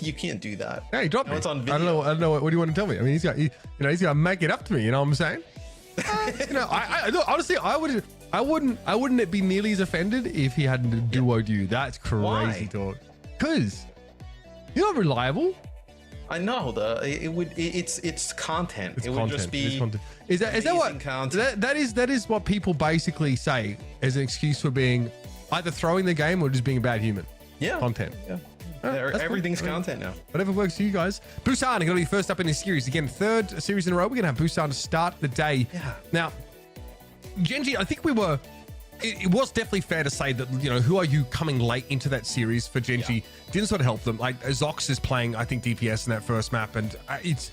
You can't do that. Yeah, he dropped me. It's on I don't know. What do you want to tell me? I mean, he's got to make it up to me. You know what I'm saying? Honestly, I wouldn't be nearly as offended if he hadn't duoed you. That's crazy talk. Because you're not reliable. I know it's content. It's it would content. just be Is that what content. that is what people basically say as an excuse for being either throwing the game or just being a bad human. Yeah. Content. Yeah. Everything's content now. Whatever works for you guys. Busan are going to be first up in this series. Again, third series in a row. We're going to have Busan to start the day. Yeah. Now, Gen.G, I think it was definitely fair to say that, who are you coming late into that series for Gen.G? Yeah. Didn't sort of help them. Like, OWCS is playing, I think, DPS in that first map, and it's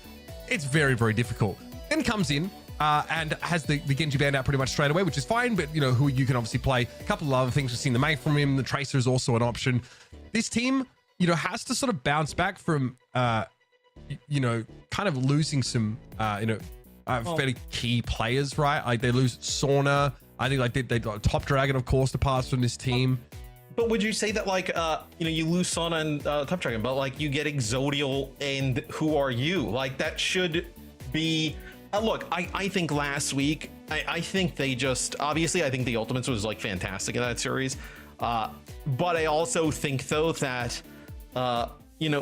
very, very difficult. Then comes in and has the Gen.G banned out pretty much straight away, which is fine, but, who you can obviously play. A couple of other things. We've seen the May from him. The Tracer is also an option. This team, has to sort of bounce back from, kind of losing some, fairly key players, right? Like, they lose Sauna. I think they got Top Dragon, of course, departs from this team. But would you say that you lose Sauna and Top Dragon, but you get Exodial and Who Are You? Like, that should be. Look, I think last week, I think they just obviously I think the Ultimates was fantastic in that series, but I also think though that you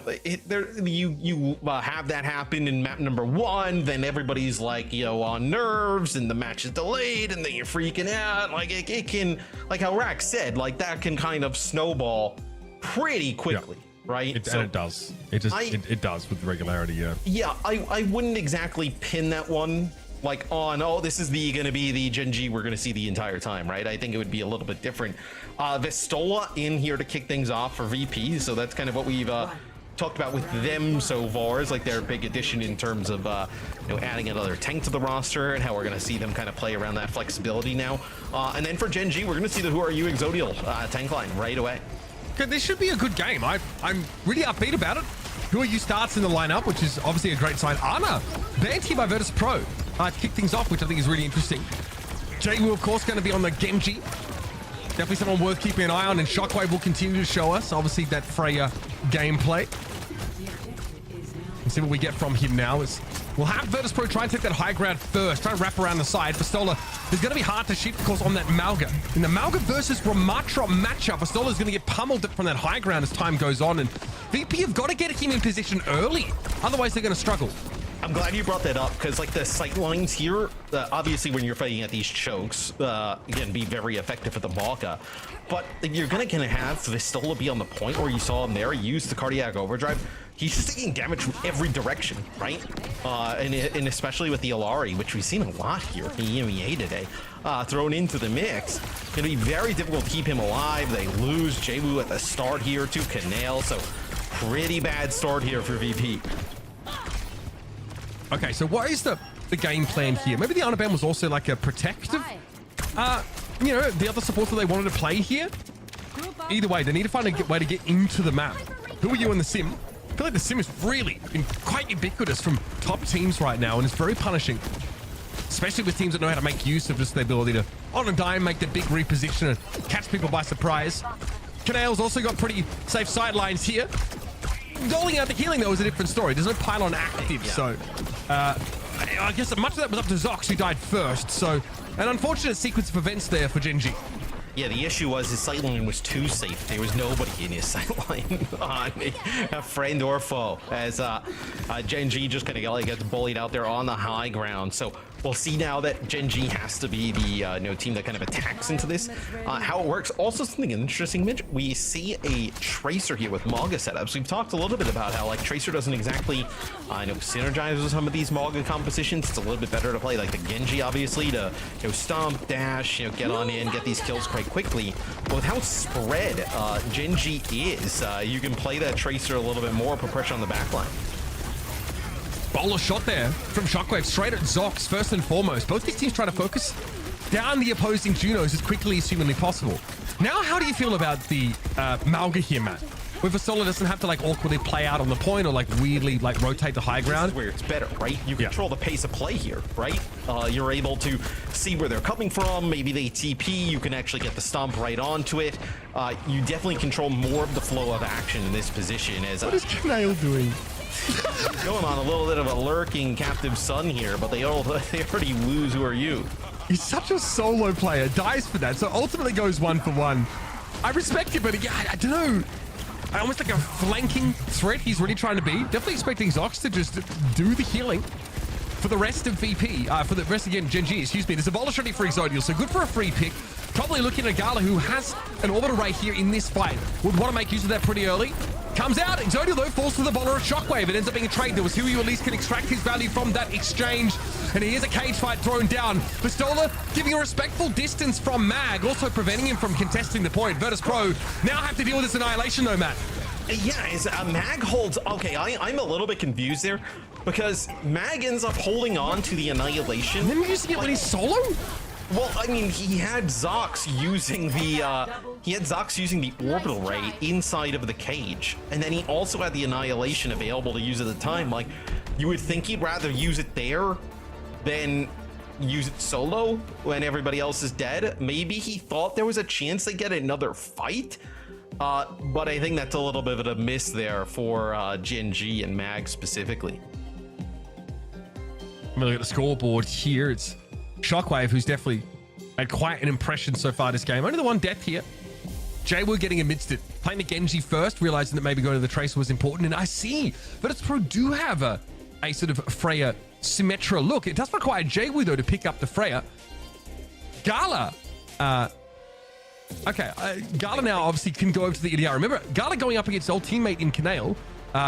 have that happen in map number 1, then everybody's on nerves and the match is delayed and then you're freaking out. It can, like how Rax said, that can kind of snowball pretty quickly. Yeah. Right. And it does. It does with regularity. Yeah. Yeah. I wouldn't exactly pin that one on, this is going to be the Gen.G we're going to see the entire time, right? I think it would be a little bit different. Vistola in here to kick things off for VP. So that's kind of what we've talked about with them so far, is their big addition in terms of adding another tank to the roster and how we're going to see them kind of play around that flexibility now. And then for Gen.G, we're going to see the Who Are You Exodial tank line right away. Okay, this should be a good game. I'm really upbeat about it. Who Are You starts in the lineup, which is obviously a great sign. Ana banned here by Virtus.pro to kick things off, which I think is really interesting. Jay, of course, going to be on the Gen.G. Definitely someone worth keeping an eye on, and Shockwave will continue to show us, obviously, that Freya gameplay. Let's see what we get from him now. We'll have Virtus.pro try and take that high ground first, try and wrap around the side. Vistola is going to be hard to shift, of course, on that Malga. In the Malga versus Ramatra matchup, Vistola is going to get pummeled from that high ground as time goes on, and VP have got to get him in position early. Otherwise, they're going to struggle. I'm glad you brought that up, because the sight lines here, obviously when you're fighting at these chokes, again, be very effective for the Malga. But you're going to have Vistola be on the point where you saw him there, use the Cardiac Overdrive. He's just taking damage from every direction, right? And especially with the Alari, which we've seen a lot here in the EMEA today, thrown into the mix. It's going to be very difficult to keep him alive. They lose Jwoo at the start here to Canale, so pretty bad start here for VP. Okay, so what is the game plan here? Maybe the Anaban was also a protective, the other supports that they wanted to play here. Either way, they need to find a way to get into the map. Who are you in the sim? I feel like the sim has really been quite ubiquitous from top teams right now, and it's very punishing, especially with teams that know how to make use of just the ability to on a dime make the big reposition and catch people by surprise. Canale's also got pretty safe sidelines here. Doling out the healing, though, is a different story. There's no pylon active, so I guess much of that was up to Zox, who died first. So an unfortunate sequence of events there for Gen.G. Yeah, the issue was his sightline was too safe. There was nobody in his sightline on a friend or foe, as Gen.G just kind of gets bullied out there on the high ground. So we'll see now that Gen.G has to be the team that kind of attacks into this. How it works. Also, something interesting, Mitch. We see a Tracer here with Malga setups. We've talked a little bit about how Tracer doesn't exactly synergize with some of these Malga compositions. It's a little bit better to play the Gen.G, obviously, to stomp, dash, get on in, get these kills quite quickly. But with how spread Gen.G is, you can play that Tracer a little bit more, put pressure on the backline. Bowler shot there from Shockwave straight at Zox, first and foremost. Both these teams trying to focus down the opposing Junos as quickly as humanly possible. Now, how do you feel about the Malga here, Matt? where Vastola doesn't have to like awkwardly play out on the point or like weirdly like rotate the high ground. This is where it's better, right? You control the pace of play here, right? You're able to see where they're coming from. Maybe they TP. You can actually get the stomp right onto it. You definitely control more of the flow of action in this position. As what is Knail doing? Going on a little bit of a lurking captive sun here, but they already lose. Who are you? He's such a solo player. Dies for that. So ultimately goes 1 for 1. I respect it, but yeah, I don't know. Almost like a flanking threat he's really trying to be. Definitely expecting Zox to just do the healing for the rest of VP. For the rest of Gen.G, excuse me. There's a Abolish ready for Exodial, so good for a free pick. Probably looking at Gala, who has an orbital ray here in this fight. Would want to make use of that pretty early. Comes out. Exodial, though, falls to the Bowler of Shockwave. It ends up being a trade. There was who you at least can extract his value from that exchange. And here's a cage fight thrown down. Vastola giving a respectful distance from Mag, also preventing him from contesting the point. Virtus.pro now have to deal with this annihilation, though, Matt. Yeah, is Mag holds... Okay, I'm a little bit confused there because Mag ends up holding on to the annihilation. And then using it when he's solo? Well, I mean, he had Zox using the orbital ray inside of the cage, and then he also had the annihilation available to use at the time. Like, you would think he'd rather use it there than use it solo when everybody else is dead. Maybe he thought there was a chance they get another fight, but I think that's a little bit of a miss there for Gen.G and Mag specifically. I'm gonna look at the scoreboard here. It's Shockwave, who's definitely had quite an impression so far this game. Only the one death here. Jaywood getting amidst it. Playing the Gen.G first, realizing that maybe going to the Tracer was important. And I see Virtus.pro do have a sort of Freya Symmetra look. It does require Jaywood, though, to pick up the Freya. Gala. Gala now obviously can go over to the EDR. Remember, Gala going up against old teammate in Knail,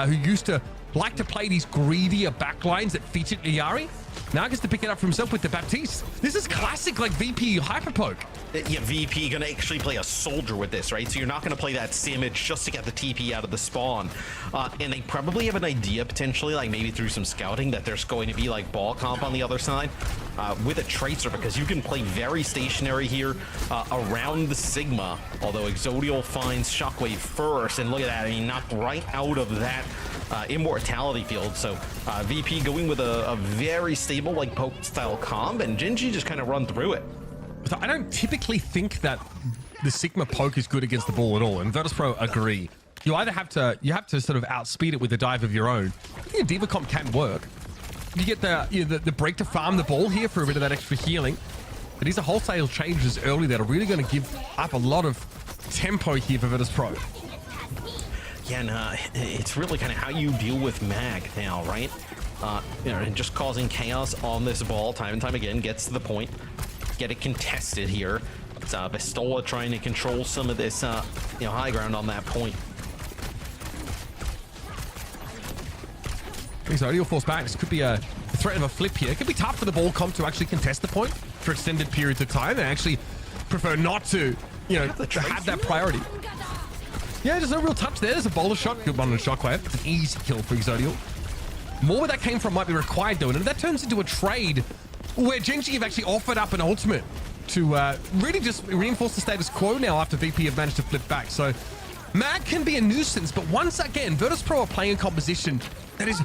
who used to like to play these greedier backlines that featured Iari. Now gets to pick it up for himself with the Baptiste. This is classic, like, VP hyperpoke. Yeah, VP gonna actually play a soldier with this, right? So you're not gonna play that Simic just to get the TP out of the spawn. And they probably have an idea, potentially, like maybe through some scouting, that there's going to be like ball comp on the other side with a Tracer, because you can play very stationary here around the Sigma. Although Exodial finds Shockwave first, and look at that, I mean, knocked right out of that immortality field. So VP going with a very stable like poke style comp, and Gen.G just kind of run through it. I don't typically think that the Sigma poke is good against the ball at all, and Virtus.pro agree. You either have to sort of outspeed it with a dive of your own. I think a Diva comp can work. You get the break to farm the ball here for a bit of that extra healing. But these are wholesale changes early that are really going to give up a lot of tempo here for Virtus.pro. Yeah, and it's really kind of how you deal with Mag now, right? And just causing chaos on this ball time and time again, gets to the point, get it contested here. It's Vastola trying to control some of this, high ground on that point. Exodial falls back. This could be a threat of a flip here. It could be tough for the ball comp to actually contest the point for extended periods of time. They actually prefer not to, to have that priority. Yeah, there's no real touch there. There's a bowler shot. Good one on Shockwave. It's an easy kill for Exodial. More where that came from might be required, though. And if that turns into a trade where Gen.G have actually offered up an ultimate to really just reinforce the status quo now after VP have managed to flip back. So Mag can be a nuisance, but once again, Virtus.pro are playing a composition that is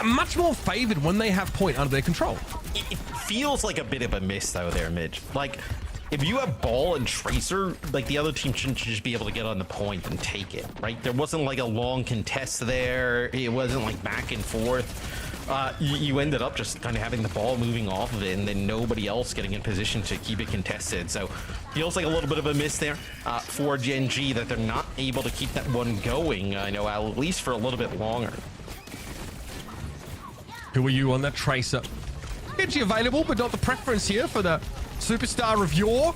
much more favored when they have point under their control. It feels like a bit of a miss, though, there, Midge. Like, if you have ball and Tracer, like, the other team shouldn't just be able to get on the point and take it, right? There wasn't like a long contest there. It wasn't like back and forth. You ended up just kind of having the ball moving off of it, and then nobody else getting in position to keep it contested. So feels like a little bit of a miss there for Gen.G, that they're not able to keep that one going, at least for a little bit longer. Who are you on that Tracer? Gen.G available, but not the preference here for the superstar of yore.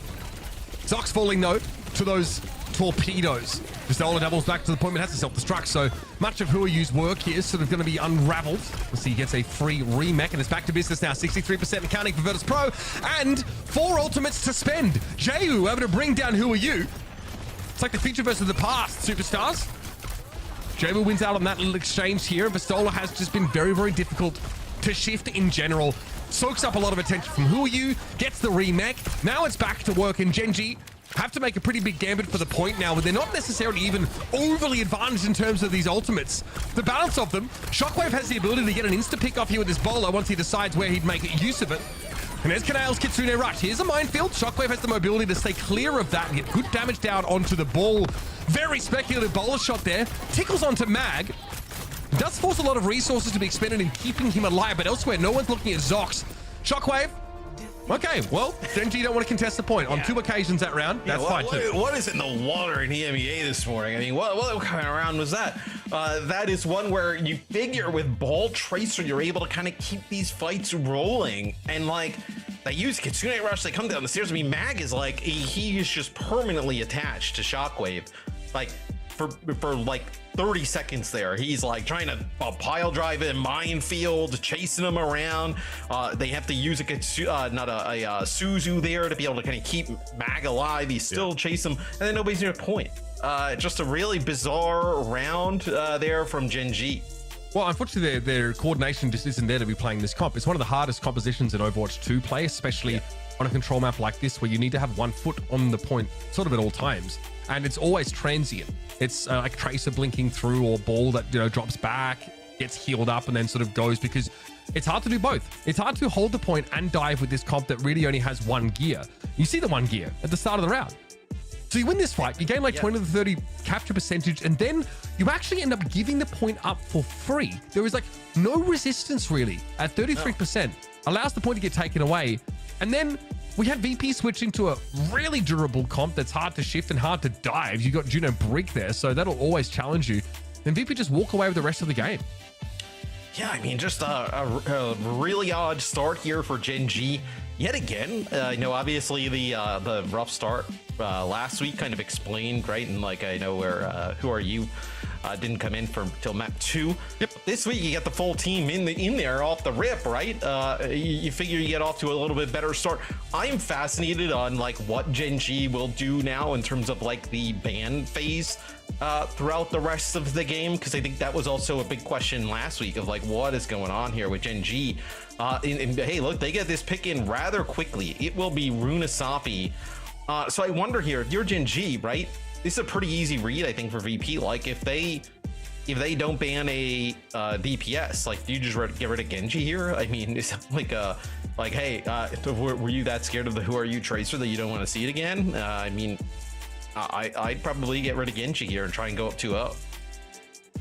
Zox falling, though, to those torpedoes. Vastola doubles back to the point, but has to self-destruct, so much of Huayu's work here is sort of going to be unraveled. We'll see he gets a free remech, and it's back to business now. 63% and counting for Virtus.pro, and 4 ultimates to spend. Jayu able to bring down Huayu. It's like the feature versus the past, superstars. Jayu wins out on that little exchange here. Vastola has just been very, very difficult to shift in general. Soaks up a lot of attention from Huayu, gets the remech. Now it's back to work, and Gen.G have to make a pretty big gambit for the point now, where they're not necessarily even overly advantaged in terms of these ultimates. The balance of them, Shockwave has the ability to get an insta-pick off here with this bowler once he decides where he'd make use of it. And there's Canale's Kitsune Rush. Here's a minefield. Shockwave has the mobility to stay clear of that and get good damage down onto the ball. Very speculative bowler shot there. Tickles onto Mag. Does force a lot of resources to be expended in keeping him alive, but elsewhere, no one's looking at Zox. Shockwave. Okay, well, Gen.G don't want to contest the point on 2 occasions that round. That's fine too. What is in the water in EMEA this morning? I mean, what kind of round was that? That is one where you figure with Ball Tracer, you're able to kind of keep these fights rolling. And like, they use Kitsune Rush, they come down the stairs. I mean, Mag is like, he is just permanently attached to Shockwave. Like, for like 30 seconds there, he's like trying to pile drive in minefield, chasing him around. They have to use a Suzu there to be able to kind of keep Mag alive. He's still chasing him, and then nobody's near a point. Just a really bizarre round there from Gen.G. Well, unfortunately, their coordination just isn't there to be playing this comp. It's one of the hardest compositions in Overwatch to play, especially on a control map like this, where you need to have 1 foot on the point sort of at all times. And it's always transient. It's like Tracer blinking through, or ball that, you know, drops back, gets healed up, and then sort of goes, because it's hard to do both. It's hard to hold the point and dive with this comp that really only has 1 gear. You see the 1 gear at the start of the round. So you win this fight, you gain like 20 to 30 capture percentage, and then you actually end up giving the point up for free. There is like no resistance really at 33%. Allows the point to get taken away. And then we have VP switch into a really durable comp that's hard to shift and hard to dive. You got Juno Brick there, so that'll always challenge you. Then VP just walk away with the rest of the game. Yeah, I mean, just a really odd start here for Gen.G. Yet again, you know, obviously the rough start last week kind of explained, right? And like, I know where Who Are You didn't come in till map 2. Yep. This week you get the full team in there off the rip, right? You figure you get off to a little bit better start. I'm fascinated on like what Gen.G will do now in terms of like the ban phase throughout the rest of the game, because I think that was also a big question last week of like what is going on here with Gen.G. And hey, look, they get this pick in rather quickly. It will be Runasapi. So I wonder here, if you're Gen.G, right? This is a pretty easy read, I think, for VP. Like if they don't ban a DPS, like do you just get rid of Genji here? I mean, it's like hey, were you that scared of the Who Are You Tracer that you don't want to see it again? I mean, I'd probably get rid of Genji here and try and go up 2-0.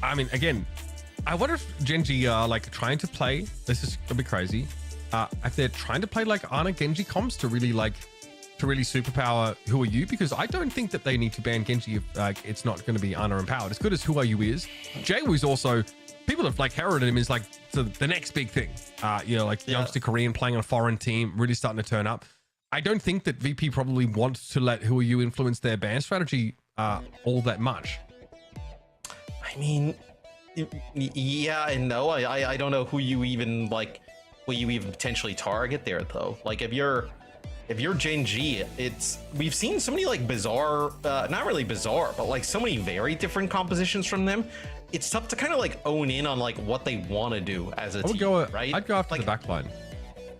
I mean, again, I wonder if Gen.G are like trying to play, this is a bit crazy, if they're trying to play like Ana Genji comps to really superpower Who Are You, because I don't think that they need to ban Genji if it's not going to be Ana empowered. As good as Who Are You is, Jaewoo's also, people have like heralded him as like the next big thing. You know, like youngster Korean playing on a foreign team, really starting to turn up. I don't think that VP probably wants to let Who Are You influence their ban strategy all that much. I mean, yeah and no. I don't know who you even like, will you even potentially target there though? Like if you're Gen.G, we've seen so many like bizarre, not really bizarre, but like so many very different compositions from them. It's tough to kind of like own in on like what they want to do as a team, right? I'd go after like, the backline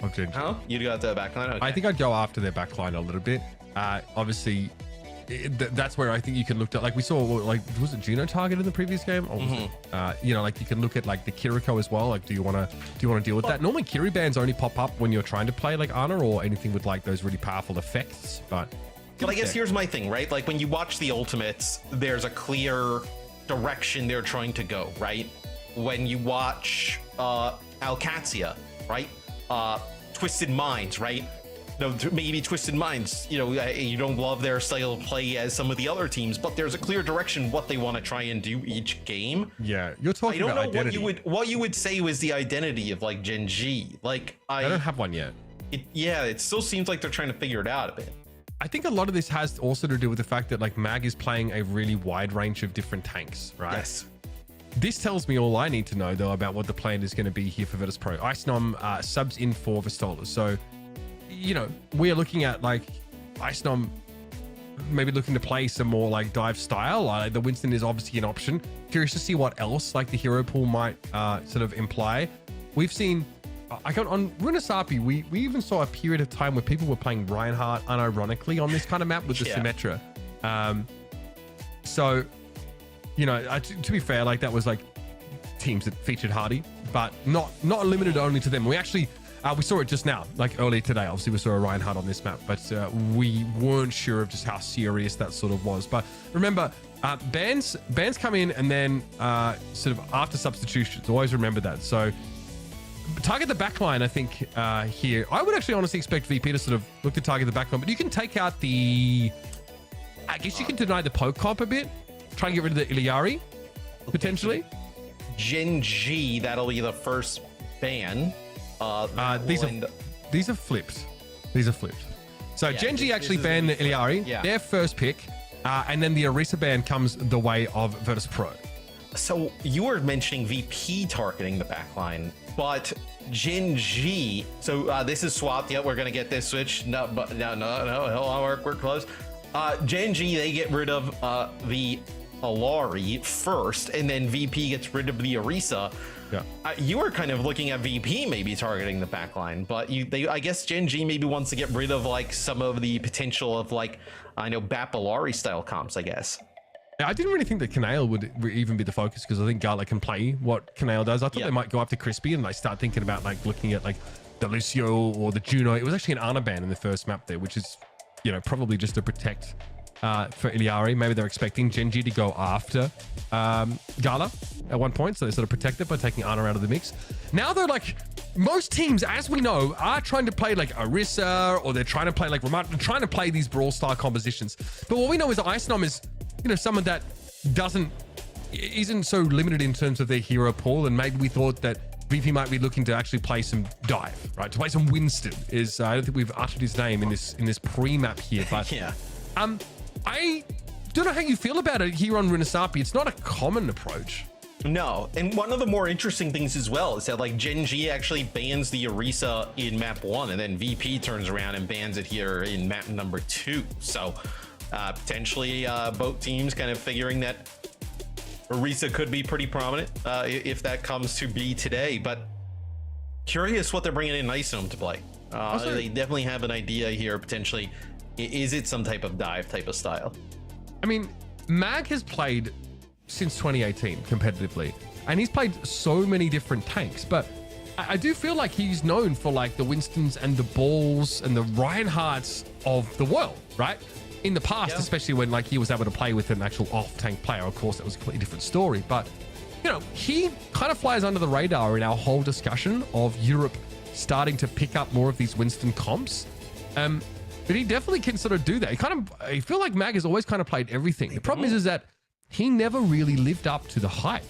of Gen.G. Huh? You'd go after the backline? Okay. I think I'd go after their backline a little bit. Obviously, that's where I think you can look at, like we saw, like was it Juno target in the previous game? Or was it, you know, like you can look at like the Kiriko as well. Like, do you want to deal with that? Normally, Kiri bans only pop up when you're trying to play like Ana or anything with like those really powerful effects. But I guess here's my thing, right? Like when you watch the ultimates, there's a clear direction they're trying to go, right? When you watch Alcatia, right? Twisted Minds, right? No, maybe Twisted Minds, you know, you don't love their style of play as some of the other teams, but there's a clear direction what they want to try and do each game. Yeah, you're talking about identity. I don't know what you would say was the identity of like Gen.G. Like I don't have one yet. It still seems like they're trying to figure it out a bit. I think a lot of this has also to do with the fact that like Mag is playing a really wide range of different tanks, right? Yes. This tells me all I need to know though about what the plan is going to be here for Virtus.pro. Icenom subs in for Vistola. So, you know, we're looking at like Icenom maybe looking to play some more like dive style. The Winston is obviously an option. Curious to see what else like the hero pool might sort of imply. We've seen I got on Runasapi, we even saw a period of time where people were playing Reinhardt unironically on this kind of map with the Symmetra. So, you know, to be fair, like that was like teams that featured Hardy, but not limited only to them. We actually we saw it just now, like earlier today. Obviously, we saw a Reinhardt on this map, but we weren't sure of just how serious that sort of was. But remember, bans come in and then sort of after substitutions. Always remember that. So target the backline, I think, here. I would actually honestly expect VP to sort of look to target the backline, but you can take out the... I guess you can deny the poke comp a bit. Try and get rid of the Iliari, potentially. Gen.G, that'll be the first ban. These are flipped. These are flipped. So yeah, Gen.G actually banned the Iliari, their first pick, and then the Orisa ban comes the way of Virtus.pro. So you were mentioning VP targeting the backline, but Gen.G. So this is swapped. Yep, we're gonna get this switch. No, but no. Hold on, we're close. Gen.G, they get rid of the Alari first, and then VP gets rid of the Orisa. Yeah. You were kind of looking at VP maybe targeting the backline, but I guess Gen.G maybe wants to get rid of like some of the potential of like, I know, Bap Alari style comps, I guess. Yeah, I didn't really think that Canale would even be the focus because I think Gala can play what Canale does. I thought they might go after Crispy and like start thinking about like looking at like the Lucio or the Juno. It was actually an Ana ban in the first map there, which is, you know, probably just to protect for Iliari. Maybe they're expecting Gen.G to go after Gala at one point, so they sort of protect it by taking Ana out of the mix. Now though, like most teams, as we know, are trying to play like Orisa, or they're trying to play like Ramat, they're trying to play these brawl style compositions. But what we know is Icenom is, you know, someone that isn't so limited in terms of their hero pool, and maybe we thought that VP might be looking to actually play some dive, right? To play some Winston. I don't think we've uttered his name in this pre-map here, but yeah. I don't know how you feel about it here on Runasapi. It's not a common approach. No, and one of the more interesting things as well is that like Gen.G actually bans the Orisa in map 1, and then VP turns around and bans it here in map number 2. So potentially both teams kind of figuring that Orisa could be pretty prominent if that comes to be today. But curious what they're bringing in Icenom to play. They definitely have an idea here potentially. Is it some type of dive type of style? I mean, Mag has played since 2018 competitively, and he's played so many different tanks, but I do feel like he's known for like the Winstons and the Balls and the Reinhardts of the world, right? In the past, especially when like he was able to play with an actual off-tank player. Of course, that was a completely different story, but you know, he kind of flies under the radar in our whole discussion of Europe starting to pick up more of these Winston comps. But he definitely can sort of do that. I feel like Mag has always kind of played everything. The problem is that he never really lived up to the hype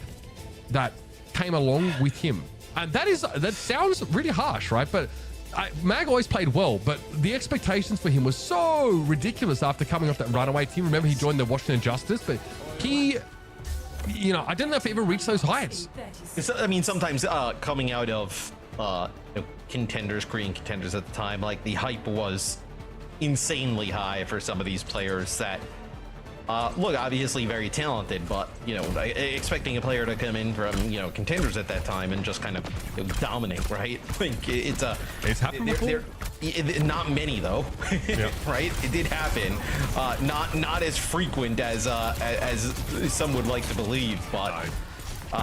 that came along with him. And that sounds really harsh, right? But Mag always played well, but the expectations for him was so ridiculous after coming off that runaway team. Remember, he joined the Washington Justice, but he, you know, I don't know if he ever reached those heights. I mean, sometimes coming out of contenders, Korean contenders at the time, like the hype was insanely high for some of these players that look obviously very talented, but you know, expecting a player to come in from, you know, contenders at that time and just kind of dominate, right? Like it's happened before. Not many though. Right? It did happen, not as frequent as some would like to believe, but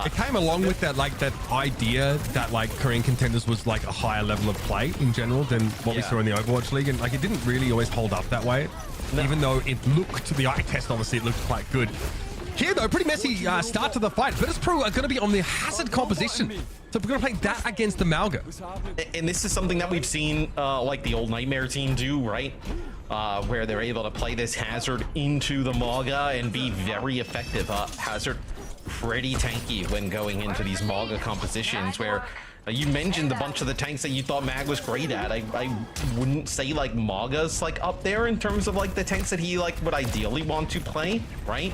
it came along with that, like that idea that like Korean contenders was like a higher level of play in general than what we saw in the Overwatch League, and like it didn't really always hold up that way. No. Even though it looked, to the eye test, obviously it looked quite good. Here though, pretty messy start to the fight. Virtus.pro are going to be on the Hazard composition, so we're going to play that against the Malga. And this is something that we've seen like the old Nightmare team do, right? Where they're able to play this Hazard into the Malga and be very effective. Hazard pretty tanky when going into these Malga compositions, where you mentioned a bunch of the tanks that you thought Mag was great at. I wouldn't say like Maga's like up there in terms of like the tanks that he like would ideally want to play, right?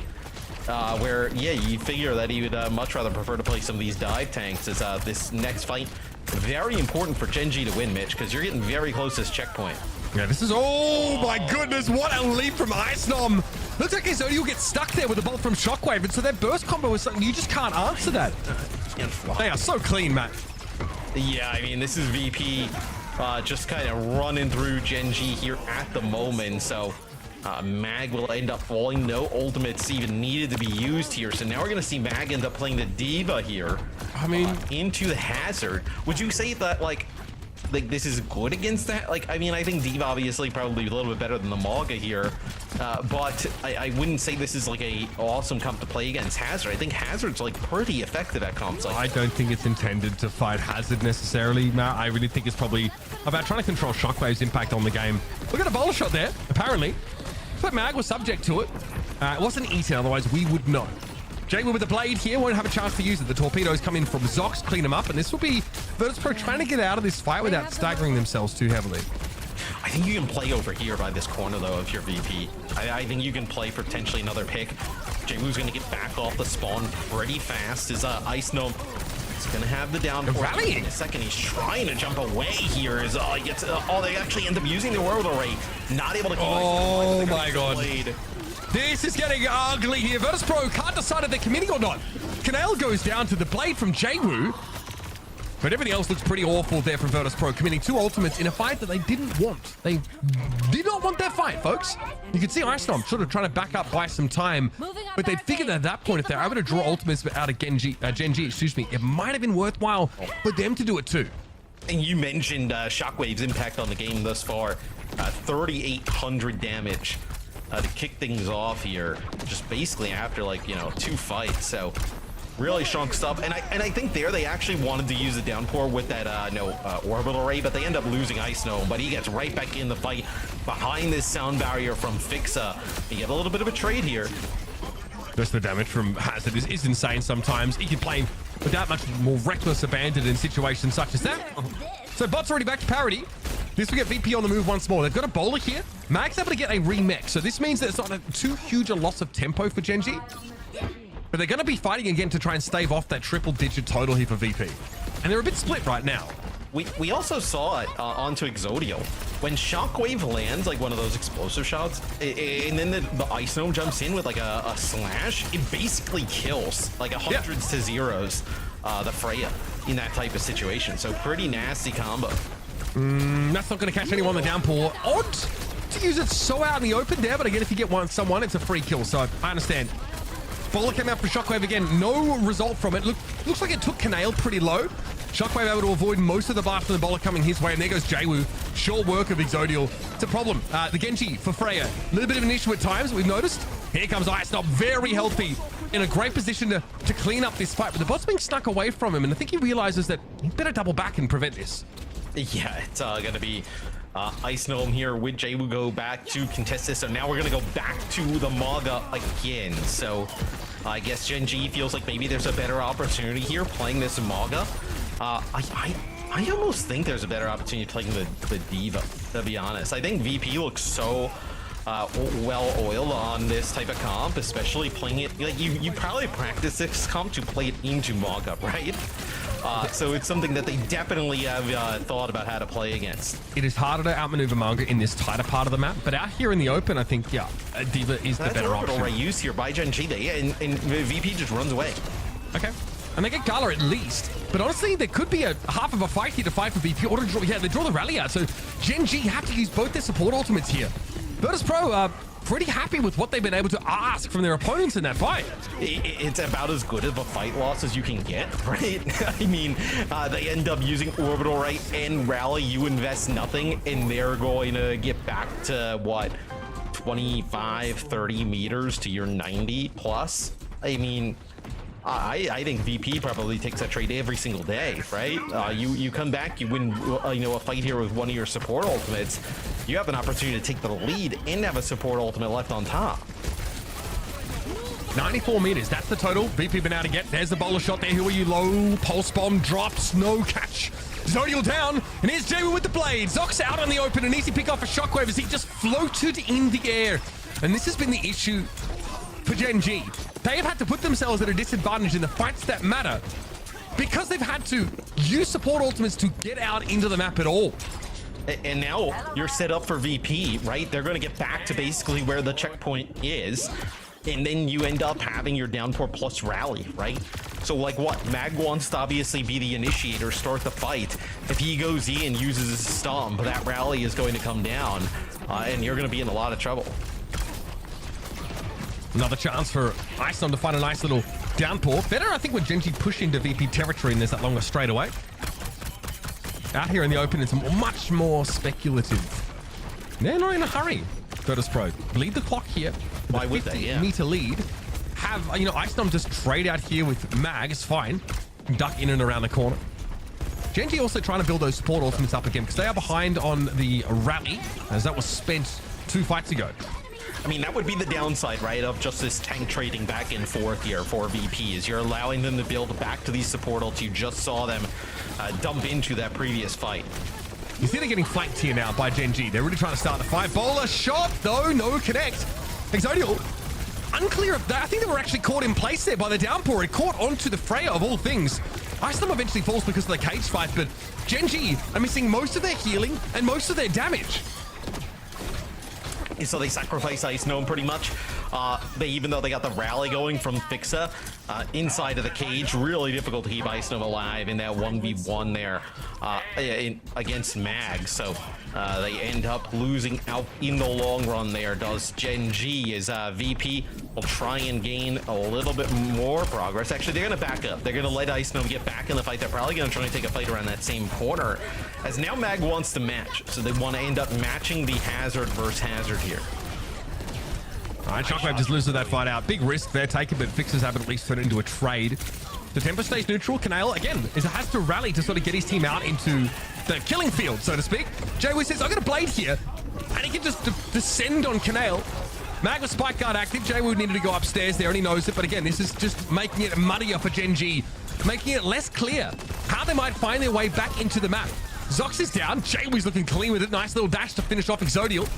Where you figure that he would much rather prefer to play some of these dive tanks. As this next fight very important for Gen.G to win, Mitch, because you're getting very close to this checkpoint. Yeah, this is, oh my goodness, what a leap from Icenom. Looks like his Odie will get stuck there with a bolt from Shockwave, and so that burst combo is something you just can't answer that. They are so clean, Matt. Yeah, I mean, this is VP just kind of running through Gen.G here at the moment, so Mag will end up falling. No ultimates even needed to be used here, so now we're going to see Mag end up playing the D.Va here. I mean, into the Hazard. Would you say that, like this is good against that? Like, I mean, I think D.Va obviously probably a little bit better than the Mauga here, but I wouldn't say this is like a awesome comp to play against Hazard. I think Hazard's like pretty effective at comps. Like, I don't think it's intended to fight Hazard necessarily, Matt. I really think it's probably about trying to control Shockwave's impact on the game. Look at a bowler shot there, apparently. But Mag was subject to it. It wasn't eaten, otherwise we would know. Jaewoong with the blade here, won't have a chance to use it. The torpedoes come in from Zox, clean them up, and this will be Virtus.pro trying to get out of this fight without staggering themselves too heavily. I think you can play over here by this corner, though, if you're VP. I think you can play for potentially another pick. Jaewoong's going to get back off the spawn pretty fast. Is Ice Gnome is going to have the down rallying in a second. He's trying to jump away here. Is he gets they actually end up using the orbital ray. Not able to keep Oh my god. Blade. This is getting ugly here. Virtus.pro can't decide if they're committing or not. Canal goes down to the blade from Jaewoong. But everything else looks pretty awful there from Virtus.pro, committing 2 ultimates in a fight that they didn't want. They did not want that fight, folks. You can see Icestorm sort of trying to back up, buy some time. But they figured at that point, if they're able to draw ultimates out of Gen.G, it might have been worthwhile for them to do it too. And you mentioned Shockwave's impact on the game thus far. 3,800 damage. To kick things off here, just basically after, like, 2 fights. So really strong stuff. And I think there they actually wanted to use the downpour with that orbital ray, but they end up losing Ice Gnome. But he gets right back in the fight behind this sound barrier from Fixa. You get a little bit of a trade here. Just the damage from Hazard is insane sometimes. He can play with that much more reckless abandon in situations such as that. So bot's already back to parity. This will get VP on the move once more. They've got a bowler here. Mag's able to get a remix. So this means that it's not too huge a loss of tempo for Gen.G. But they're going to be fighting again to try and stave off that triple-digit total here for VP. And they're a bit split right now. We also saw it onto Exodio. When Shockwave lands like one of those explosive shots, and then the Ice Gnome jumps in with like a slash, it basically kills like hundreds to zeros the Freya in that type of situation. So pretty nasty combo. That's not going to catch anyone on the downpour. Odd to use it so out in the open there, but again, if you get someone, it's a free kill. So I understand. Bowler came out for Shockwave again. No result from it. Looks like it took Canale pretty low. Shockwave able to avoid most of the blast from the bowler coming his way, and there goes Jaewoong. Short work of Exodial. It's a problem. The Gen.G for Freya. A little bit of an issue at times, we've noticed. Here comes Ice Gnome, very healthy. In a great position to clean up this fight, but the bot's being snuck away from him, and I think he realizes that he better double back and prevent this. Yeah, it's going to be Ice Gnome here with Jaewoong go back to contest this. So now we're going to go back to the Mauga again. So I guess Gen.G feels like maybe there's a better opportunity here playing this Mauga. I almost think there's a better opportunity playing the D.Va, to be honest. I think VP looks so well oiled on this type of comp, especially playing it. Like you probably practice this comp to play it into Mauga, right? So it's something that they definitely have thought about how to play against. It is harder to outmaneuver Mauga in this tighter part of the map, but out here in the open, I think, D.Va is the better option. Right used here by Gen.G, and VP just runs away. Okay. And they get Gala at least. But honestly, there could be a half of a fight here to fight for VP. Or to draw, they draw the rally out. So Gen.G have to use both their support ultimates here. Virtus.pro are pretty happy with what they've been able to ask from their opponents in that fight. It's about as good of a fight loss as you can get, right? I mean, they end up using Orbital Ray and Rally. You invest nothing, and they're going to get back to, what, 25, 30 meters to your 90 plus? I mean, I think VP probably takes that trade every single day, right? You come back, you win, a fight here with one of your support ultimates. You have an opportunity to take the lead and have a support ultimate left on top. 94 meters, that's the total. VP been able to get. There's the bowler shot there. Who are you low? Pulse bomb drops, no catch. Zodial down, and here's Jaewoong with the blade. Zox out on the open, an easy pick off a Shockwave as he just floated in the air. And this has been the issue for Gen.G. They have had to put themselves at a disadvantage in the fights that matter because they've had to use support ultimates to get out into the map at all. And now you're set up for VP, right? They're going to get back to basically where the checkpoint is. And then you end up having your downpour plus rally, right? So like what? Mag wants to obviously be the initiator, start the fight. If he goes in, uses his stomp, that rally is going to come down, and you're going to be in a lot of trouble. Another chance for Iceland to find a nice little downpour. Better, I think, when Gen.G push into VP territory and there's that longer straightaway. Out here in the open, it's much more speculative. They're not in a hurry. Virtus.pro bleed the clock here. Why would they? Yeah. Meter lead. Have, you know, Iceland just trade out here with Mag. It's fine. Duck in and around the corner. Gen.G also trying to build those support ultimates up again because they are behind on the rally as that was spent 2 fights ago. I mean, that would be the downside, right, of just this tank trading back and forth here for VPs. You're allowing them to build back to these support ults. You just saw them dump into that previous fight. You see they're getting flanked here now by Gen.G. They're really trying to start the fight. Bowler shot, though, no connect. Exodial, unclear of that. I think they were actually caught in place there by the downpour. It caught onto the Freya of all things. Iceland eventually falls because of the cage fight, but Gen.G are missing most of their healing and most of their damage. So they sacrifice Ice Gnome pretty much. Even though they got the rally going from Fixa inside of the cage, really difficult to keep Ice Gnome alive in that 1v1 there against Mag. So they end up losing out in the long run there. Does Gen.G as VP will try and gain a little bit more progress. Actually, they're going to back up. They're going to let Ice Gnome get back in the fight. They're probably going to try and take a fight around that same corner. As now Mag wants to match. So they want to end up matching the Hazard versus Hazard here. All right, Shockwave just loses that fight out. Big risk they're taking, but Fixers have at least turned it into a trade. The tempo stays neutral. Canale, again, has to rally to sort of get his team out into the killing field, so to speak. Jay says, I've got a blade here, and he can just descend on Canale. Mag with Spike Guard active. Jay needed to go upstairs there, and he knows it, but again, this is just making it muddier for Gen.G, making it less clear how they might find their way back into the map. Zox is down. Jay looking clean with it. Nice little dash to finish off Exodial,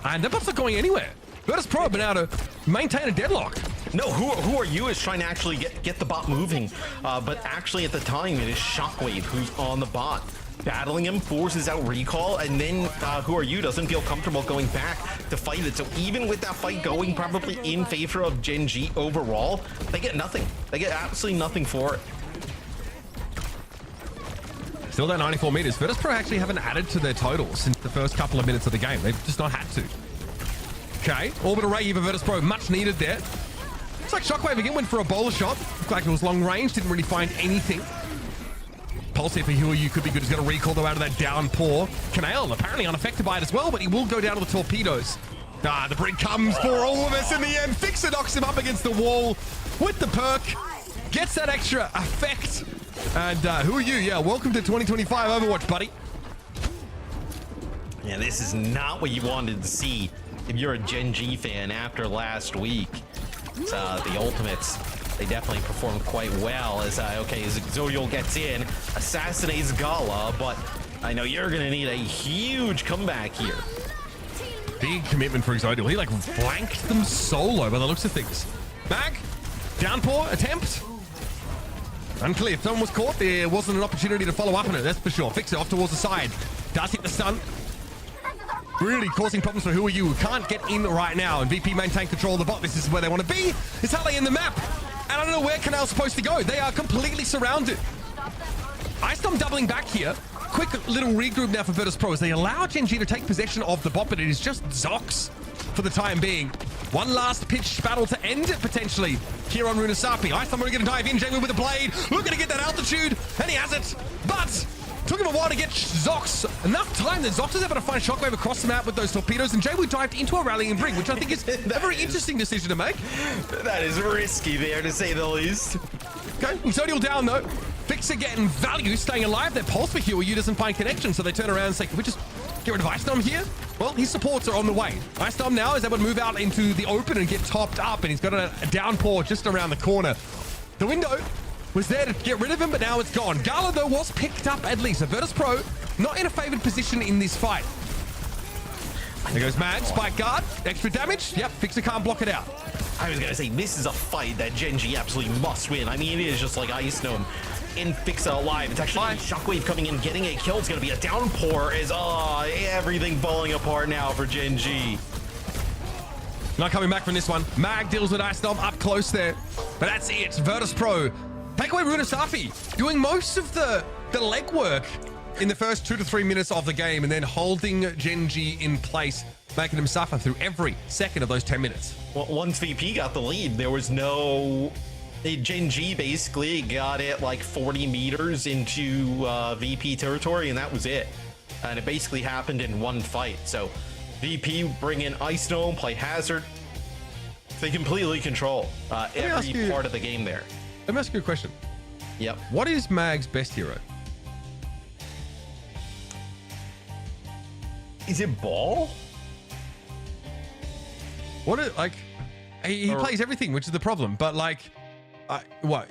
and they're both not going anywhere. Virtus.pro have been able to maintain a deadlock. No, who are you is trying to actually get the bot moving. But actually at the time, it is Shockwave who's on the bot. Battling him, forces out recall, and then who are you doesn't feel comfortable going back to fight it. So even with that fight going probably in favor of Gen.G overall, they get nothing. They get absolutely nothing for it. Still that 94 meters. Virtus.pro actually haven't added to their total since the first couple of minutes of the game. They've just not had to. Okay, Orbital Ray for Virtus.pro, much needed there. Looks like Shockwave again went for a bowler shot. Looked like it was long range, didn't really find anything. Pulse here for Who Are You could be good. He's got a recall though out of that downpour. Canale apparently unaffected by it as well, but he will go down to the torpedoes. The brig comes for all of us in the end. Fixer knocks him up against the wall with the perk. Gets that extra effect. And Who Are You? Yeah, welcome to 2025 Overwatch, buddy. Yeah, this is not what you wanted to see if you're a Gen.G fan after last week. The Ultimates, they definitely performed quite well as, okay, as Exodial gets in, assassinates Gala, but I know you're going to need a huge comeback here. Big commitment for Exodial. He, like, flanked them solo by the looks of things. Mag, downpour, attempt. Unclear. If someone was caught, there wasn't an opportunity to follow up on it, that's for sure. Fix it off towards the side. Does hit the stun. Really causing problems for Who Are You, who can't get in right now. And VP maintain control of the bot. This is where they want to be. It's how they in the map. And I don't know where Canale's supposed to go. They are completely surrounded. Icedom doubling back here. Quick little regroup now for Virtus.pro as they allow Gen.G to take possession of the bot, but it is just Zox for the time being. One last pitch battle to end it potentially here on Runasapi. Icedom are going to dive in. Jamie with a blade. Looking to get that altitude, and he has it. But took him a while to get Zox. Enough time that Zox is able to find Shockwave across the map with those torpedoes, and Jay dived into a rallying brig, which I think is a very interesting decision to make. That is risky there, to say the least. Okay, Exodial down though. Fixer getting value, staying alive. Their pulse for Hugh doesn't find connection, so they turn around and say, can we just get rid of Icedom here? Well, his supports are on the way. Icedom now is able to move out into the open and get topped up, and he's got a downpour just around the corner. The window was there to get rid of him, but now it's gone. Gala, though, was picked up at least. So Virtus.pro not in a favored position in this fight. There goes Mag, Spike Guard, extra damage. Yep, Fixer can't block it out. I was going to say, this is a fight that Gen.G absolutely must win. I mean, it is just like Ice Gnome in Fixa alive. It's actually Shockwave coming in, getting a kill. It's going to be a downpour. Is everything falling apart now for Gen.G. Not coming back from this one. Mag deals with Ice Gnome up close there. But that's it. Virtus.pro Take away Runasapi, doing most of the legwork in the first 2 to 3 minutes of the game, and then holding Gen.G in place, making him suffer through every second of those 10 minutes. Well, once VP got the lead, there was no... Gen.G basically got it like 40 meters into VP territory, and that was it. And it basically happened in one fight. So VP bring in Ice Dome, play Hazard. They completely control every part of the game there. Let me ask you a question. Yep. What is Mag's best hero? Is it Ball? What is, like, he plays everything, which is the problem. But like,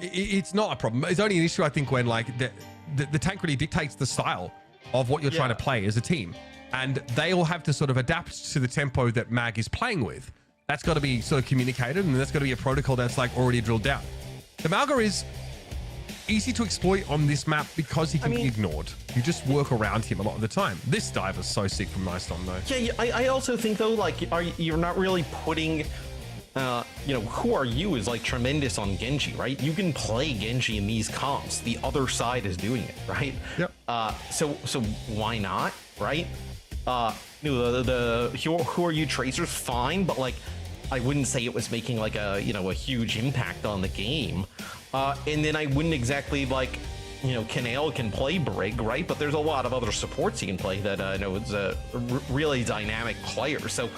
it's not a problem. It's only an issue, I think, when like the tank really dictates the style of what you're trying to play as a team, and they all have to sort of adapt to the tempo that Mag is playing with. That's got to be sort of communicated, and that's got to be a protocol that's like already drilled down. The Malga is easy to exploit on this map because he can be ignored. You just work around him a lot of the time. This dive is so sick from Nice Dom, though. Yeah, I also think though, like, you're not really putting, you know, who are you is like tremendous on Gen.G, right? You can play Gen.G in these comps. The other side is doing it, right? Yep. So why not, right? Who are you tracers? Fine, but like, I wouldn't say it was making like a huge impact on the game. And then I wouldn't exactly like, Canale can play Brig, right? But there's a lot of other supports he can play that I know is a really dynamic player. So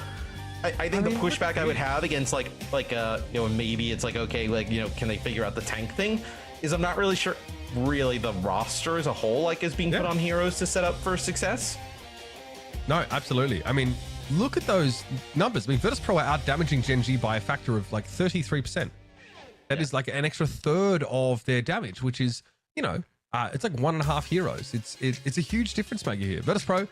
I think the pushback I would have against maybe it's like, okay, like, can they figure out the tank thing? Is I'm not really sure really the roster as a whole like is being put on heroes to set up for success. No, absolutely. I mean, look at those numbers. I mean, Virtus.pro are out damaging Gen.G by a factor of like 33%. That is like an extra third of their damage, which is, it's like 1.5 heroes. It's a huge difference maker here. Virtus.pro,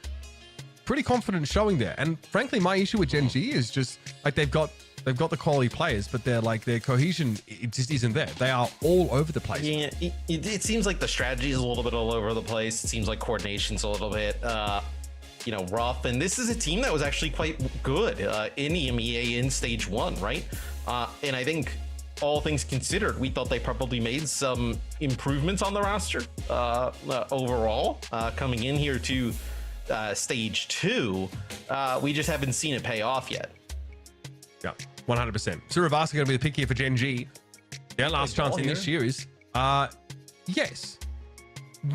pretty confident showing there. And frankly, my issue with Gen.G is just like they've got the quality players, but they're like their cohesion, it just isn't there. They are all over the place. Yeah, it seems like the strategy is a little bit all over the place. It seems like coordination's a little bit rough, and this is a team that was actually quite good in EMEA in stage 1, right? And I think all things considered, we thought they probably made some improvements on the roster overall coming in here to stage 2. We just haven't seen it pay off yet. Yeah, 100%. Suravasa going to be the pick here for Gen.G. Their last chance in this series. Yes,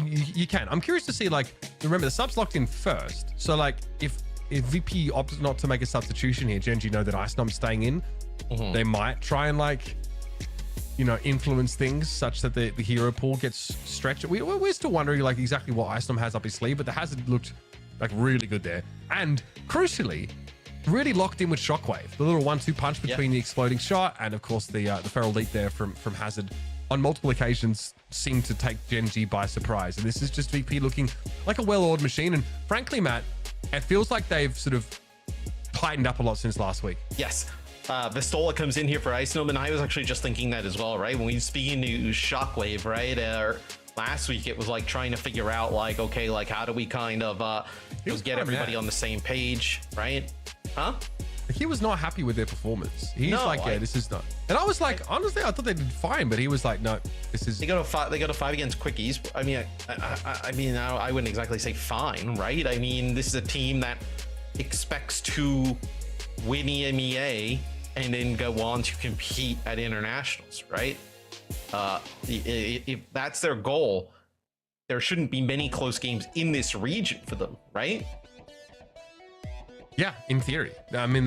you can. I'm curious to see, like, remember the sub's locked in first. So like if VP opts not to make a substitution here, Gen.G know that Ice Dom's staying in. They might try and like, influence things such that the hero pool gets stretched. We're still wondering like exactly what Ice Dom has up his sleeve, but the Hazard looked like really good there. And crucially, really locked in with Shockwave. The little 1-2 punch between the exploding shot and of course the feral leap there from Hazard on multiple occasions seemed to take Gen.G by surprise. And this is just VP looking like a well-oiled machine. And frankly, Matt, it feels like they've sort of tightened up a lot since last week. Yes. Vistola comes in here for Ice Dome, and I was actually just thinking that as well, right? When we speaking to Shockwave, right? Last week, it was like trying to figure out like, okay, like how do we kind of get everybody on the same page, right? Huh? He was not happy with their performance. He's this is not. And I was like, honestly, I thought they did fine, but he was like, no, this is. They got a 5 against Quickies. I mean, I wouldn't exactly say fine, right? I mean, this is a team that expects to win EMEA and then go on to compete at internationals, right? If that's their goal, there shouldn't be many close games in this region for them, right? Yeah, in theory. I mean,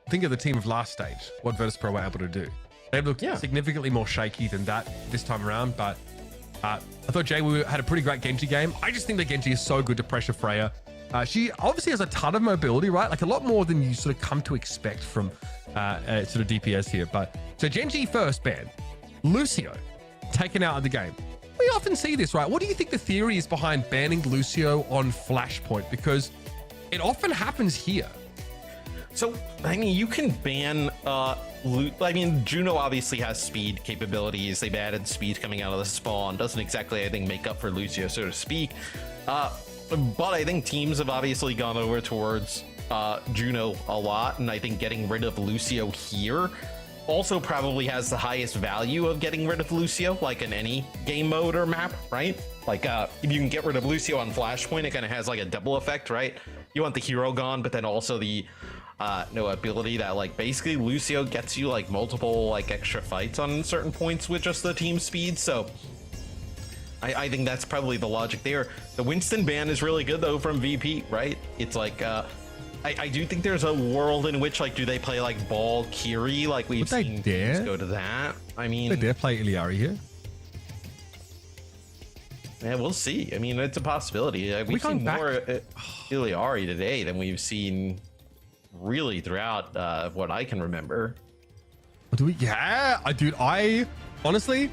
think of the team of last stage, what Virtus.pro were able to do. They looked significantly more shaky than that this time around, but I thought Jay had a pretty great Gen.G game. I just think that Gen.G is so good to pressure Freya. She obviously has a ton of mobility, right? Like a lot more than you sort of come to expect from sort of DPS here. But so Gen.G first ban, Lucio taken out of the game. We often see this, right? What do you think the theory is behind banning Lucio on Flashpoint? Because it often happens here. So, I mean, you can ban Juno obviously has speed capabilities. They've added speed coming out of the spawn. Doesn't exactly, I think, make up for Lucio, so to speak. But I think teams have obviously gone over towards Juno a lot, and I think getting rid of Lucio here also probably has the highest value of getting rid of Lucio, like in any game mode or map, right? Like if you can get rid of Lucio on Flashpoint, it kind of has like a double effect, right? You want the hero gone, but then also the no ability that like basically Lucio gets you like multiple like extra fights on certain points with just the team speed. So I think that's probably the logic there. The Winston ban is really good though from VP, right? It's like I do think there's a world in which like do they play like Ball Kiri like we've seen teams go to that. I mean, they dare play Iliari here. Yeah, we'll see. I mean, it's a possibility. We've seen more Iliari today than we've seen really throughout what I can remember. Do we? Yeah, dude. I honestly,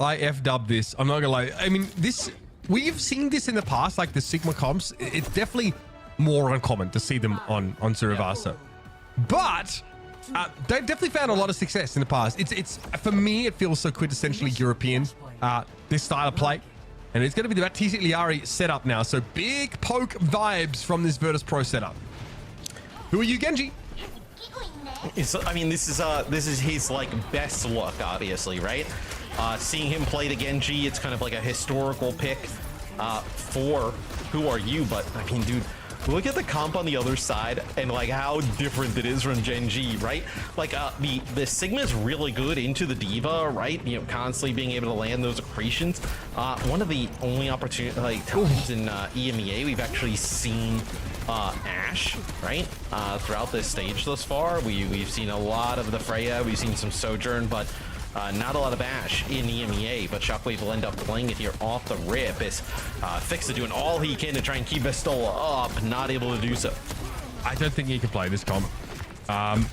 I F-dubbed this. I'm not gonna lie. I mean, this we've seen this in the past, like the Sigma comps. It's definitely more uncommon to see them on Suravasa, but they've definitely found a lot of success in the past. It's for me, it feels so quintessentially European. This style of play, and it's going to be the TC Iliari setup now. So big poke vibes from this Virtus.pro setup. Who are you, Gen.G? I mean, this is his like best look, obviously, right? Seeing him play the Gen.G, it's kind of like a historical pick for Who Are You? But I mean, dude, look at the comp on the other side and like how different it is from Gen.G, right? Like the Sigma is really good into the Diva, right? You know, constantly being able to land those accretions. One of the only opportunity like times in EMEA we've actually seen Ashe, right? Throughout this stage thus far, we've seen a lot of the Freya, we've seen some Sojourn, but not a lot of Ashe in EMEA, but Shockwave will end up playing it here off the rip as Fixa doing all he can to try and keep Vestola up, not able to do so. I don't think he can play this comp,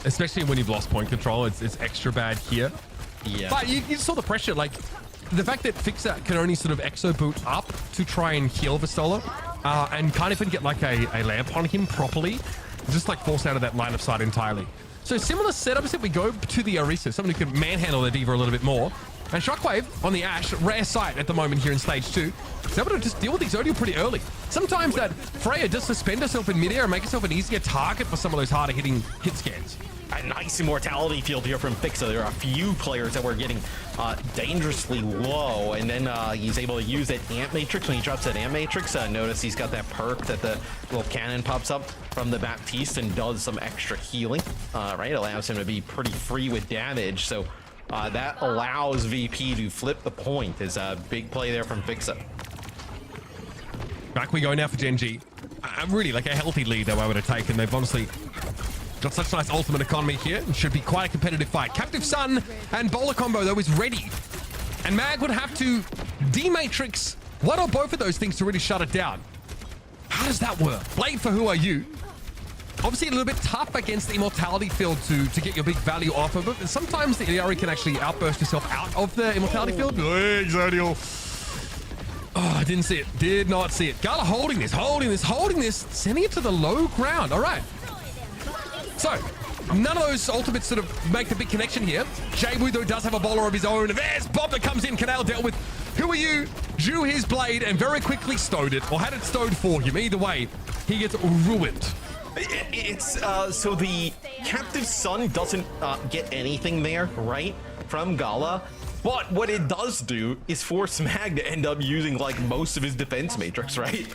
especially when you've lost point control. It's extra bad here. Yeah. But you saw the pressure, like the fact that Fixa can only sort of exo boot up to try and heal Vestola and can't even get like a lamp on him properly, just like forced out of that line of sight entirely. So similar setups if we go to the Orisa, someone who can manhandle the Diva a little bit more. And Shockwave on the Ashe, rare sight at the moment here in stage 2. He's able to just deal with Exodial pretty early. Sometimes that Freya does suspend herself in midair and make herself an easier target for some of those harder hitting hit scans. A nice immortality field here from Fixa. There are a few players that were getting dangerously low, and then he's able to use that Amp Matrix. When he drops that Amp Matrix, notice he's got that perk that the little cannon pops up from the Baptiste and does some extra healing, right? Allows him to be pretty free with damage, so that allows VP to flip the point. Is a big play there from Fixa. Back we go now for Gen.G. Really like a healthy lead they were able to take, and they've honestly got such nice ultimate economy here. It should be quite a competitive fight. Captive Sun and Bowler combo, though, is ready. And Mag would have to D-Matrix one or both of those things to really shut it down. How does that work? Blade for Who Are You? Obviously a little bit tough against the Immortality field to get your big value off of it. But sometimes the Iliari can actually outburst yourself out of the Immortality field. Exodial. Oh, I didn't see it. Did not see it. Gala holding this. Sending it to the low ground. All right. So, none of those ultimates sort of make the big connection here. Jaywu, though, does have a bowler of his own. There's Bob that comes in. Canal dealt with Who Are You? Drew his blade and very quickly stowed it, or had it stowed for him. Either way, he gets ruined. It's so the Captive Sun doesn't get anything there, right, from Gala. But what it does do is force Mag to end up using like most of his defense matrix, right?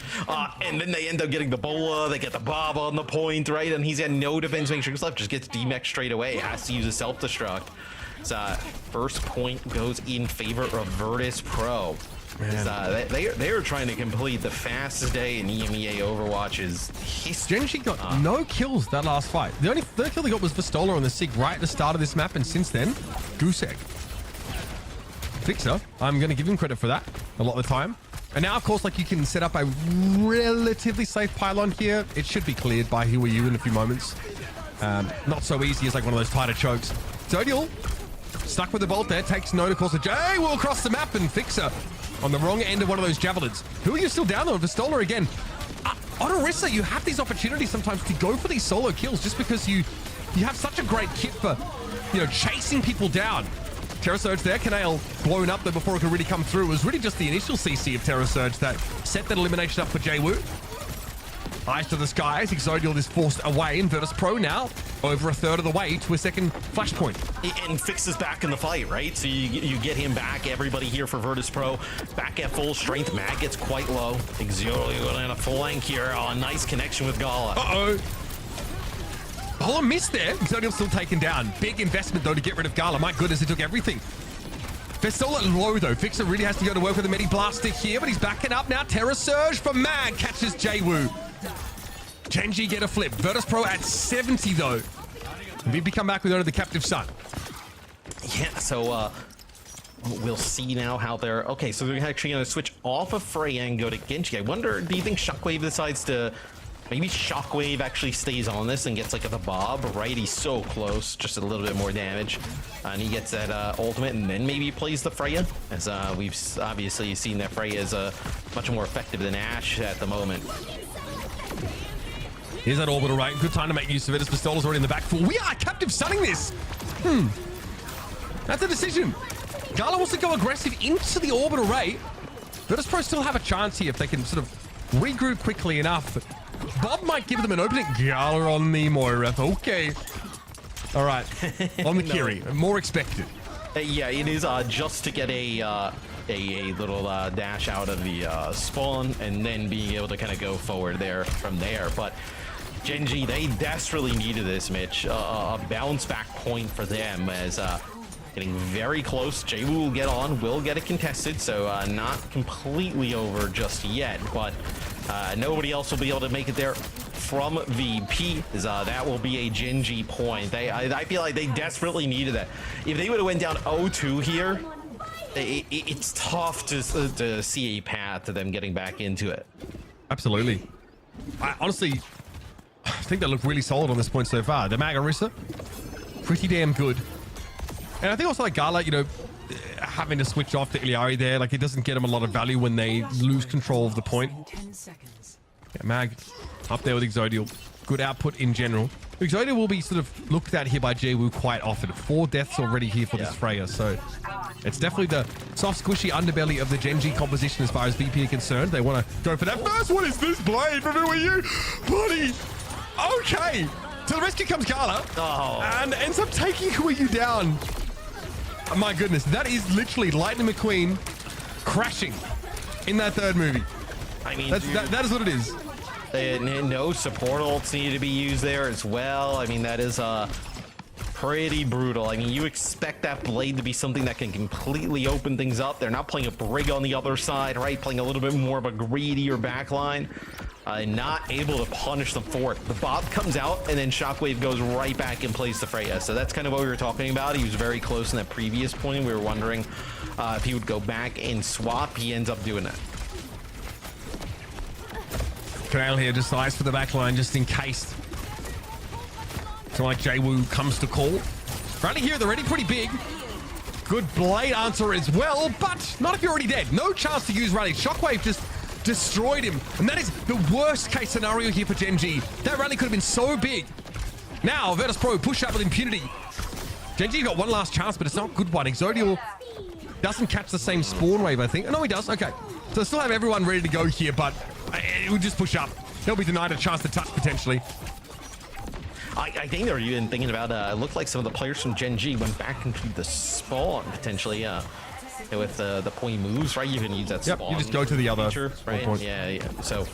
And then they end up getting the Bola, they get the Bob on the point, right? And he's got no defense matrix left, just gets D-Mech straight away, has to use a self-destruct. So first point goes in favor of Virtus.pro. They are trying to complete the fastest day in EMEA Overwatch's history. Gen.G got no kills that last fight. The only third kill they got was Vestola on the Sig right at the start of this map, and since then, Goose Egg. Fixa, I'm going to give him credit for that a lot of the time. And now, of course, like you can set up a relatively safe pylon here. It should be cleared by Who Are You in a few moments. Not so easy as like one of those tighter chokes. Zodial stuck with the bolt there, takes note, of course, of Jay will across the map, and Fixa on the wrong end of one of those javelins. Who Are You still down though? Vestola again. On Orisa, you have these opportunities sometimes to go for these solo kills just because you have such a great kit for, you know, chasing people down. Terra Surge there, Canale blown up though before it could really come through. It was really just the initial CC of Terra Surge that set that elimination up for Jaywu. Eyes to the skies, Exodial is forced away, and Virtus.pro now over a third of the way to a second flashpoint. And Fix is back in the fight, right? So you get him back. Everybody here for Virtus.pro back at full strength. Mag gets quite low. Exodio going on a flank here. Oh, nice connection with Gala. Uh-oh. Oh, a miss there. Exodio's still taken down. Big investment, though, to get rid of Gala. My goodness, he took everything. They're still at low, though. Fixer really has to go to work with the Medi Blaster here, but he's backing up now. Terra Surge from Mag catches Jwoo. Gen.G get a flip. Virtus.pro at 70, though. VP come back with only the Captive Sun. Yeah, so we'll see now how they're... Okay, so they're actually going to switch off of Freya and go to Gen.G. I wonder, do you think Shockwave decides to... Maybe Shockwave actually stays on this and gets like the Bob, right? He's so close, just a little bit more damage. And he gets that ultimate, and then maybe he plays the Freya. As we've obviously seen that Freya is much more effective than Ashe at the moment. Here's that orbital, right? Good time to make use of it as Pistola's already in the back full. We are Captive Sunning this! That's a decision. Gala wants to go aggressive into the orbital ray. Virtus.pro still have a chance here if they can sort of regroup quickly enough. Bob might give them an opening. Gala on the Moira. Okay. All right. On the Kiri. More expected. Yeah, it is just to get a little dash out of the spawn and then being able to kind of go forward there from there. But Gen.G, they desperately needed this, Mitch. A bounce back point for them as getting very close. Jwoo will get it contested, so not completely over just yet, but nobody else will be able to make it there from VP. That will be a Gen.G point. I feel like they desperately needed that. If they would have went down 0-2 here, it's tough to see a path to them getting back into it. Absolutely. Honestly, I think they look really solid on this point so far. The Magarissa, pretty damn good. And I think also like Gala, you know, having to switch off the Iliari there, like it doesn't get them a lot of value when they lose control of the point. Yeah, Mag up there with Exodial. Good output in general. Exodial will be sort of looked at here by Jwoo quite often. 4 deaths already here for this Freya, so it's definitely the soft, squishy underbelly of the Gen.G composition as far as VP are concerned. They want to go for that first. What is this blade? From who are you? Buddy! Okay! To the rescue comes Gala, and ends up taking Who Are You down. Oh, my goodness, that is literally Lightning McQueen crashing in that third movie. I mean, that is what it is. No support ults need to be used there as well. I mean, that is pretty brutal. I mean, you expect that blade to be something that can completely open things up. They're not playing a Brig on the other side, right? Playing a little bit more of a greedier backline. Not able to punish them for it. The Bob comes out, and then Shockwave goes right back and plays the Freya. So that's kind of what we were talking about. He was very close in that previous point. We were wondering if he would go back and swap. He ends up doing that. Trail here just eyes for the back line just in case. So like Jwoo comes to call. Rally here, they're already pretty big. Good blade answer as well, but not if you're already dead. No chance to use Rally. Shockwave just destroyed him. And that is the worst case scenario here for Gen.G. That rally could have been so big. Now, Virtus.pro push up with impunity. Gen.G got one last chance, but it's not a good one. Exodial doesn't catch the same spawn wave, I think. Oh, no, he does. Okay. So still have everyone ready to go here, but it would just push up. He'll be denied a chance to touch, potentially. I think they're even thinking about, it looked like some of the players from Gen.G went back into the spawn, potentially, with the point moves, right? You can use that spawn. Yep, you just go to the other feature, right? point. Yeah. So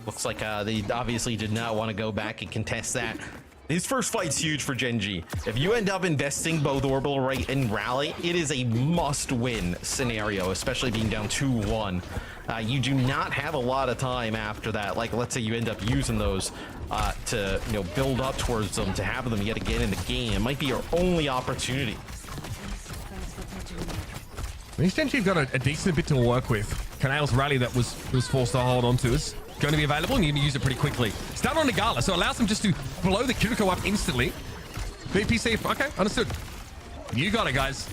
looks like they obviously did not want to go back and contest that. His first fight's huge for Gen.G. If you end up investing both Orbital Ray and Rally, it is a must-win scenario, especially being down 2-1. You do not have a lot of time after that. Like, let's say you end up using those to, build up towards them, to have them yet again in the game. It might be your only opportunity. These Gen.G have got a decent bit to work with. Canale's Rally that was forced to hold on to is going to be available, and you need to use it pretty quickly. It's down on Nagala, so it allows them just to blow the Kiriko up instantly. VP safe. Okay, understood. You got it, guys.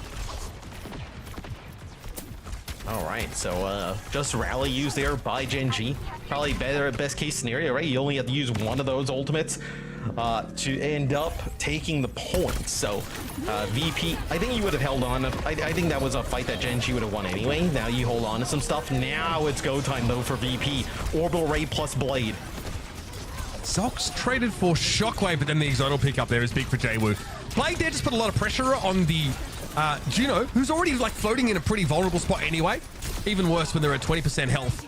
All right, so just Rally used there by Gen.G. Probably best case scenario, right? You only have to use one of those ultimates to end up taking the points. So VP, I think you would have held on. I think that was a fight that Gen.G would have won anyway. Now you hold on to some stuff. Now it's go time though for VP. Orbital Ray plus Blade. Zox traded for Shockwave, but then the Exodal pick up there is big for JWoo. Blade there just put a lot of pressure on the Juno, who's already like floating in a pretty vulnerable spot anyway. Even worse when they're at 20% health.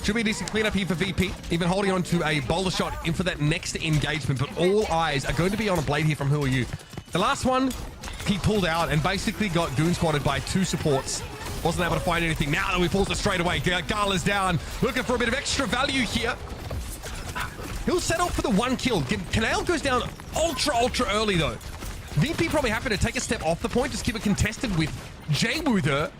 Should be a decent cleanup here for VP, even holding on to a boulder shot in for that next engagement, but all eyes are going to be on a Blade here from Who Are You. The last one, he pulled out and basically got goon squatted by 2 supports. Wasn't able to find anything. Now that we pulls it straight away, Gala's down, looking for a bit of extra value here. He'll settle for the 1 kill. Canale goes down ultra early though. VP probably happy to take a step off the point, just keep it contested with JWoo there,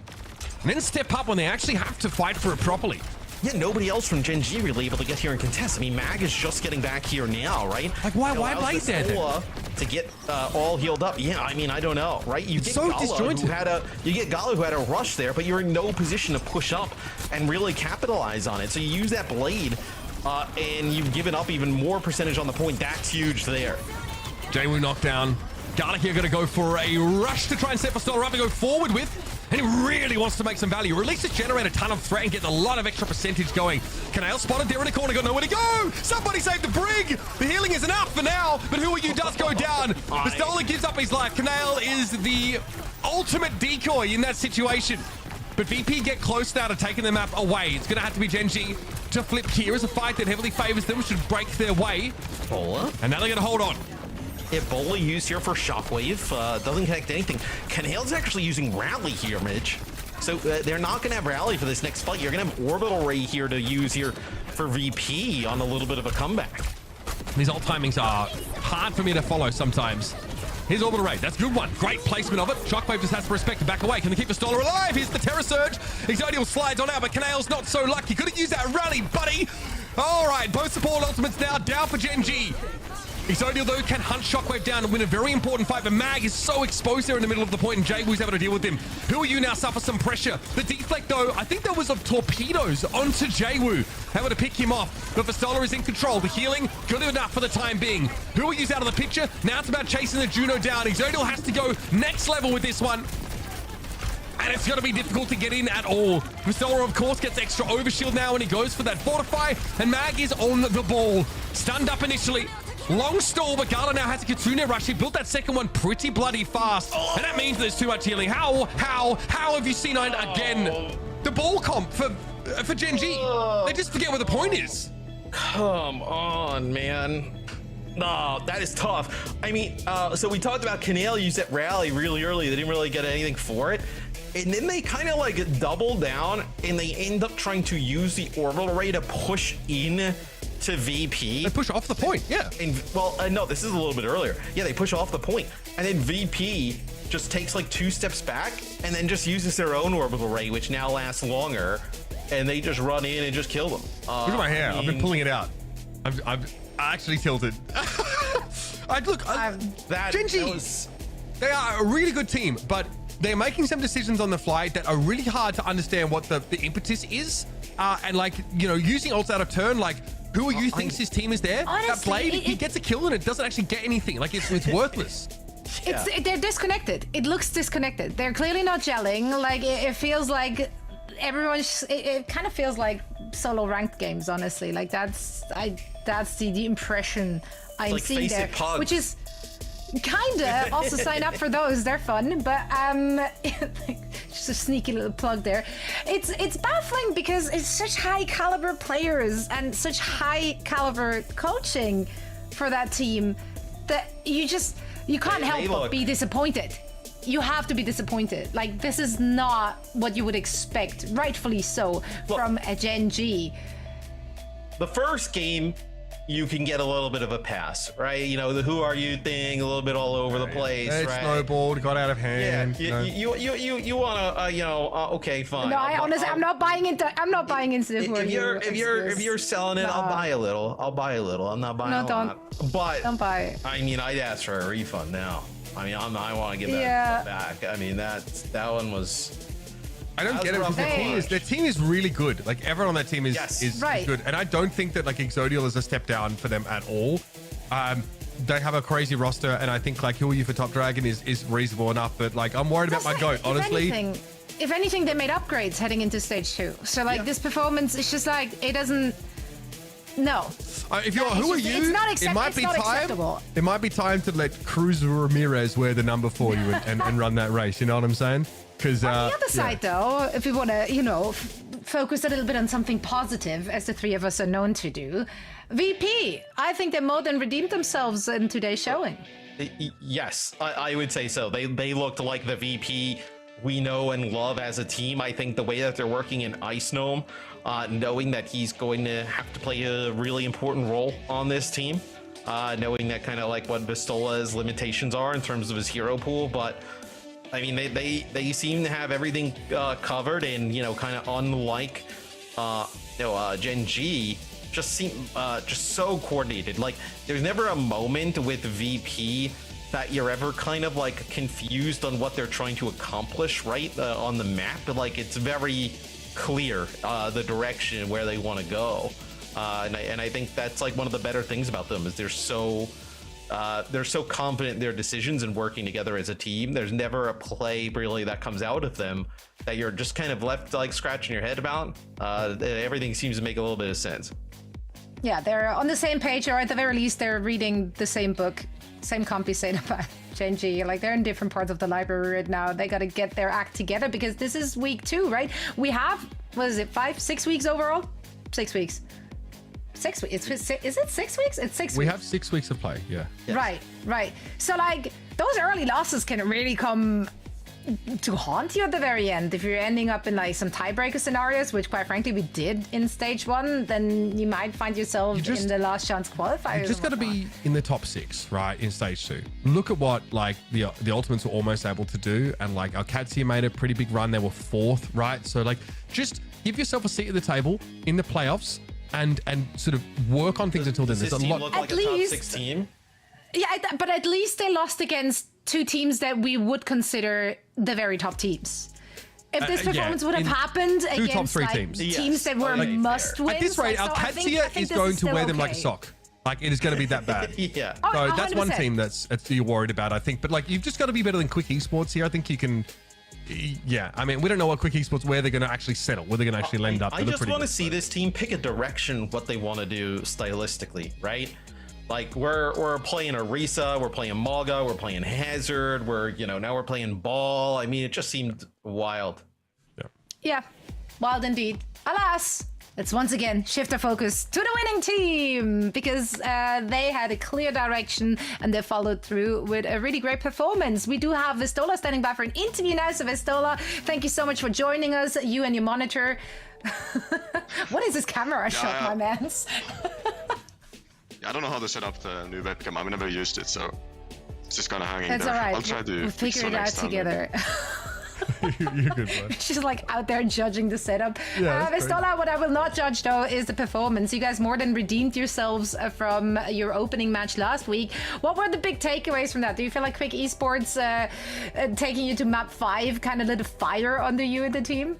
and then step up when they actually have to fight for it properly. Yeah, nobody else from Gen.G really able to get here and contest. I mean, Mag is just getting back here now, right? Like, why Blade there then? To get all healed up. Yeah, I mean, I don't know, right? You get so Gala, disjointed. you get Gala who had a rush there, but you're in no position to push up and really capitalize on it. So you use that Blade, and you've given up even more percentage on the point. That's huge there. JWoo knocked down. Gala here going to go for a rush to try and set Pistola up to go forward with. And he really wants to make some value. Releases generate a ton of threat and gets a lot of extra percentage going. Canale spotted there in the corner, got nowhere to go. Somebody save the Brig. The healing is enough for now, but Who Are You does go down. Pistola gives up his life. Canale is the ultimate decoy in that situation. But VP get close now to taking the map away. It's going to have to be Gen.G to flip here as a fight that heavily favors them, should break their way. Bola? And now they're going to hold on. Yeah, Bola used here for Shockwave. Doesn't connect anything. Canale's actually using Rally here, Midge. So they're not going to have Rally for this next fight. You're going to have Orbital Ray here to use here for VP on a little bit of a comeback. These ult timings are hard for me to follow sometimes. Here's Orbital Ray. That's a good one. Great placement of it. Shockwave just has to respect to back away. Can they keep Pistola alive? Here's the Terror Surge. Exodial slides on out, but Canale's not so lucky. Could have used that Rally, buddy. All right, both support ultimates now down for Gen.G. Exodial, though, can hunt Shockwave down and win a very important fight, but Mag is so exposed there in the middle of the point, and JWoo's able to deal with him. Who Are You now suffer some pressure. The deflect, though, I think that was of torpedoes onto JWoo, able to pick him off, but Pistola is in control. The healing, good enough for the time being. Who Are You's out of the picture. Now it's about chasing the Juno down. Exodial has to go next level with this one. And it's going to be difficult to get in at all. Pistola, of course, gets extra overshield now when he goes for that Fortify, and Mag is on the ball. Stunned up initially. Long stall, but Gala now has a Kitsune rush. He built that second one pretty bloody fast. And that means there's too much healing. How have you seen it again? The ball comp for Gen.G. They just forget where the point is. Come on, man. No, that is tough. I mean, so we talked about Canale use that Rally really early. They didn't really get anything for it. And then they kind of like double down and they end up trying to use the Orbital Ray to push in to VP. They push off the point, yeah. And well, no, this is a little bit earlier. Yeah, they push off the point, and then VP just takes like 2 steps back and then just uses their own Orbital Ray, which now lasts longer, and they just run in and just kill them. Look at my hair. I've been pulling it out. I'm actually tilted. Gen.G, they are a really good team, but they're making some decisions on the fly that are really hard to understand what the impetus is. And like, you know, using ults out of turn, like, Who Are You thinks his team is there? Honestly, that Blade, he gets a kill and it doesn't actually get anything. Like, it's worthless. They're disconnected. It looks disconnected. They're clearly not gelling. Like, it feels like everyone's... It kind of feels like solo ranked games, honestly. Like, that's the impression I'm like seeing there. Pugs. Which is... Kinda. Also sign up for those. They're fun. But just a sneaky little plug there. It's baffling because it's such high caliber players and such high caliber coaching for that team that you can't help but be disappointed. You have to be disappointed. Like, this is not what you would expect, rightfully so, from a Gen.G. The first game, you can get a little bit of a pass, right? You know, the Who Are You thing, a little bit all over the place, It right? snowballed, got out of hand. Yeah, you want to, okay, fine. No, I'm not buying into. I'm not buying into the Who Are You. If you're selling it, I'll buy a little. I'm not buying a lot. But don't buy it. I mean, I'd ask for a refund now. I mean, I want to give that back. I mean, that one was. I don't get it because their team is really good. Like, everyone on that team is right. good. And I don't think that like Exodial is a step down for them at all. They have a crazy roster, and I think like Who Are You for Top Dragon is reasonable enough. But like, I'm worried about my GOAT, honestly. If anything, they made upgrades heading into stage 2. So like this performance, it's just like it doesn't. No. If you're, who are you? It's not it might be time. acceptable. It might be time to let Cruz Ramirez wear the number for you and run that race. You know what I'm saying? Because on the other side, though, if we want to, focus a little bit on something positive, as the three of us are known to do, VP, I think they more than redeemed themselves in today's showing. Yes, I would say so. They looked like the VP we know and love as a team. I think the way that they're working in Ice Gnome, knowing that he's going to have to play a really important role on this team, knowing that kind of like what Vistola's limitations are in terms of his hero pool, but I mean they seem to have everything covered, and kind of unlike Gen.G, just seem just so coordinated. Like there's never a moment with VP that you're ever kind of like confused on what they're trying to accomplish right on the map. Like it's very clear the direction where they want to go, and I think that's like one of the better things about them is they're so confident in their decisions and working together as a team. There's never a play really that comes out of them that you're just kind of left like scratching your head about. Everything seems to make a little bit of sense. Yeah, they're on the same page, or at the very least, they're reading the same book. Same can't be said about Gen.G. Like they're in different parts of the library right now. They got to get their act together because this is week 2, right? We have, what is it, 6 weeks overall? 6 weeks. 6 weeks. Is it 6 weeks? It's 6 weeks. We have 6 weeks of play. Yeah. Yes. Right. So like those early losses can really come to haunt you at the very end. If you're ending up in like some tiebreaker scenarios, which quite frankly we did in stage 1, then you might find yourself in the last chance qualifiers. You just got to be in the top 6, right, in stage 2. Look at what like the Ultimates were almost able to do, and like our Cats here made a pretty big run. They were 4th, right? So like just give yourself a seat at the table in the playoffs and sort of work on things until then. There's a lot. Look like a top 6 team? Yeah, but at least they lost against 2 teams that we would consider the very top teams. If this performance would have happened against top 3 like, teams. teams that were must wins. At this rate, our Katsia is going to wear them like a sock. Like it is going to be that bad. Yeah. So that's 100%. One team that's you're worried about, I think. But like you've just got to be better than Quick Esports here. I think you can. Yeah, I mean, we don't know what Quick Esports, where they're going to actually settle, where they're going to actually land up. I just want to see this team pick a direction, what they want to do stylistically, right? Like we're playing Orisa, we're playing Malga, we're playing Hazard, now we're playing Ball. I mean, it just seemed wild. Yeah, wild indeed. Alas, let's once again shift our focus to the winning team because they had a clear direction and they followed through with a really great performance. We do have Vistola standing by for an interview now. So Vistola, thank you so much for joining us, you and your monitor. What is this camera shot, my mans? I don't know how to set up the new webcam. I've never used it, so it's just kind of hanging It's there. all right. I'll try to we'll figure it out together. You're good, man. She's like out there judging the setup. Yeah, Vistola, what I will not judge though is the performance. You guys more than redeemed yourselves from your opening match last week. What were the big takeaways from that? Do you feel like Quick Esports taking you to map 5 kind of lit a fire under you and the team?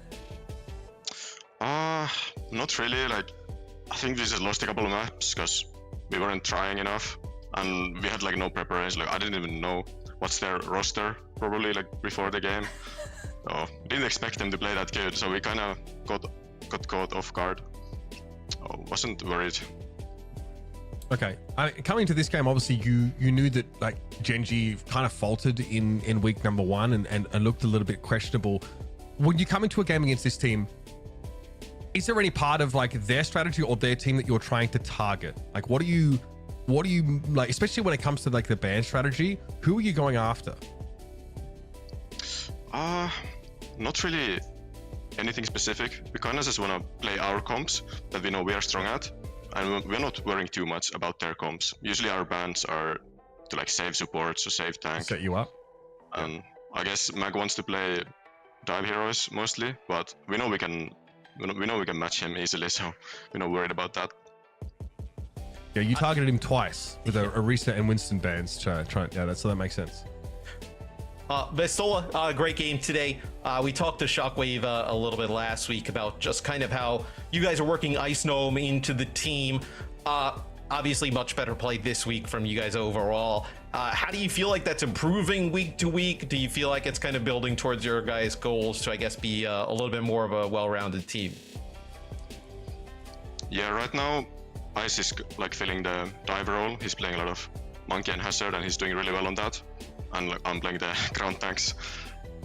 Not really. Like, I think we just lost a couple of maps because we weren't trying enough, and we had like no preparation. Like I didn't even know what's their roster probably like before the game. So didn't expect them to play that good. So we kind of got caught off guard. Wasn't worried. Okay, coming to this game, obviously you knew that like Gen.G kind of faltered in week number 1 and looked a little bit questionable. When you come into a game against this team, is there any part of like their strategy or their team that you're trying to target? Like what do you like, especially when it comes to like the ban strategy, who are you going after? Not really anything specific. We kind of just want to play our comps that we know we are strong at, and we're not worrying too much about their comps. Usually our bans are to like save supports or save tank. Set you up. And I guess Mag wants to play dive heroes mostly, but we know we can match him easily, so we're not worried about that. Yeah, you targeted him twice with Orisa and Winston bans. Yeah, that makes sense. Vistola, great game today. We talked to Shockwave a little bit last week about just kind of how you guys are working Ice Gnome into the team. Obviously, much better play this week from you guys overall. How do you feel like that's improving week to week? Do you feel like it's kind of building towards your guys' goals to, I guess, be a little bit more of a well-rounded team? Yeah, right now Ice is like filling the dive role. He's playing a lot of Monkey and Hazard, and he's doing really well on that. And like, I'm playing the ground tanks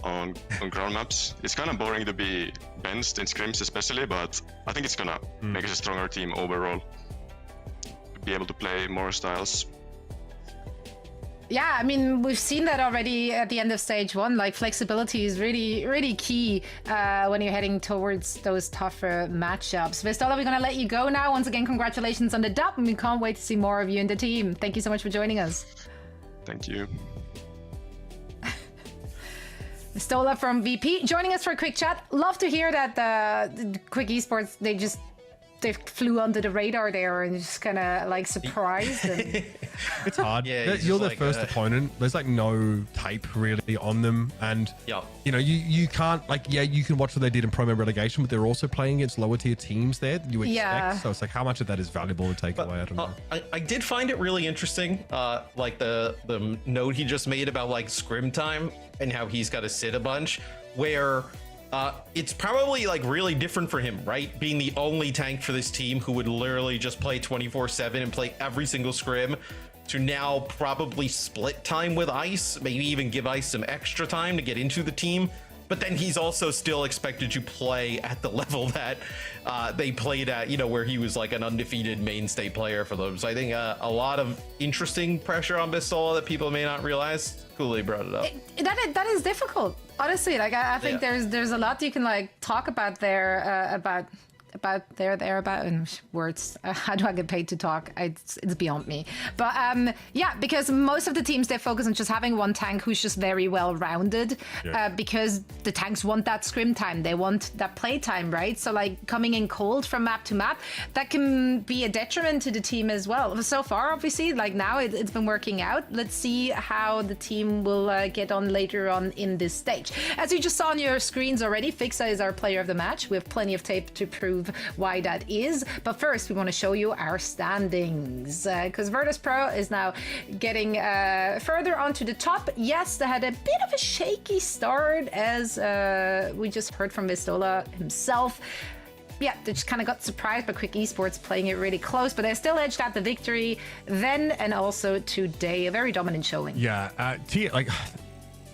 on ground maps. It's kind of boring to be benched in scrims especially, but I think it's gonna make us a stronger team overall. Be able to play more styles. Yeah, I mean, we've seen that already at the end of stage 1. Like, flexibility is really, really key when you're heading towards those tougher matchups. Vistola, we're going to let you go now. Once again, congratulations on the dub, and we can't wait to see more of you in the team. Thank you so much for joining us. Thank you. Vistola from VP joining us for a quick chat. Love to hear that the Quick Esports, they flew under the radar there and just kind of like surprised. And... It's hard. Yeah, you're their first opponent. There's like no tape really on them, and you know you can't you can watch what they did in Promo relegation, but they're also playing against lower tier teams there that you expect. Yeah. So it's like how much of that is valuable to take away? I don't know. I did find it really interesting, like the note he just made about like scrim time and how he's got to sit a bunch, where. It's probably like really different for him, right? Being the only tank for this team who would literally just play 24/7 and play every single scrim, to now probably split time with Ice, maybe even give Ice some extra time to get into the team. But then he's also still expected to play at the level that they played at, you know, where he was like an undefeated mainstay player for them. So I think a lot of interesting pressure on Vistola that people may not realize. Cool, he brought it up. That is difficult, honestly. Like I think there's a lot you can like talk about there about words. How do I get paid to talk? It's beyond me. But yeah, because most of the teams, they focus on just having one tank who's just very well rounded, because the tanks want that scrim time, they want that play time, right? So like coming in cold from map to map, that can be a detriment to the team as well. So far, obviously, like now it's been working out. Let's see how the team will get on later on in this stage. As you just saw on your screens already, Fixa is our player of the match. We have plenty of tape to prove why that is, but first we want to show you our standings, because Virtus.pro is now getting further onto the top. Yes, they had a bit of a shaky start, as we just heard from Vistola himself. Yeah, they just kind of got surprised by Quick Esports playing it really close, but they still edged out the victory then and also today. A very dominant showing. Yeah,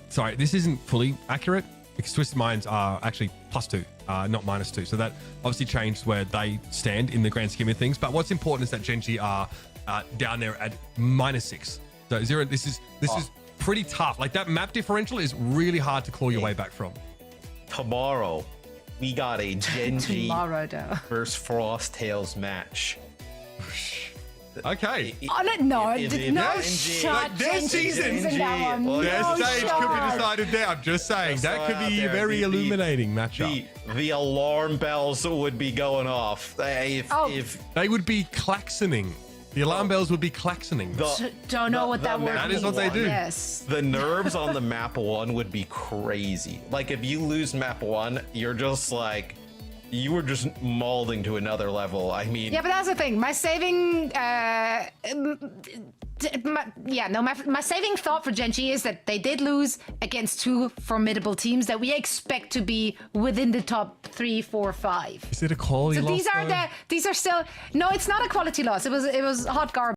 sorry, this isn't fully accurate, because Twisted Minds are actually +2, not -2. So that obviously changed where they stand in the grand scheme of things. But what's important is that Gen.G are down there at -6. So 0. This is pretty tough. Like that map differential is really hard to claw your way back from. Tomorrow, we got a Gen.G versus Frost Tails match. Okay. Oh, no shot. Gen.G's in that one. Their stage could be decided there. I'm just saying that could be a very illuminating matchup. The alarm bells would be going off if they would be klaxoning. The alarm bells would be klaxoning. Don't know what that word means. That is what they do. Yes. The nerves on the map 1 would be crazy. Like if you lose map 1, you're just like. You were just molding to another level. I mean, yeah, but that's the thing. My saving, my saving thought for Gen.G is that they did lose against 2 formidable teams that we expect to be within the top 3, 4, 5. Is it a quality loss? So these are still. No, it's not a quality loss. It was hot garbage.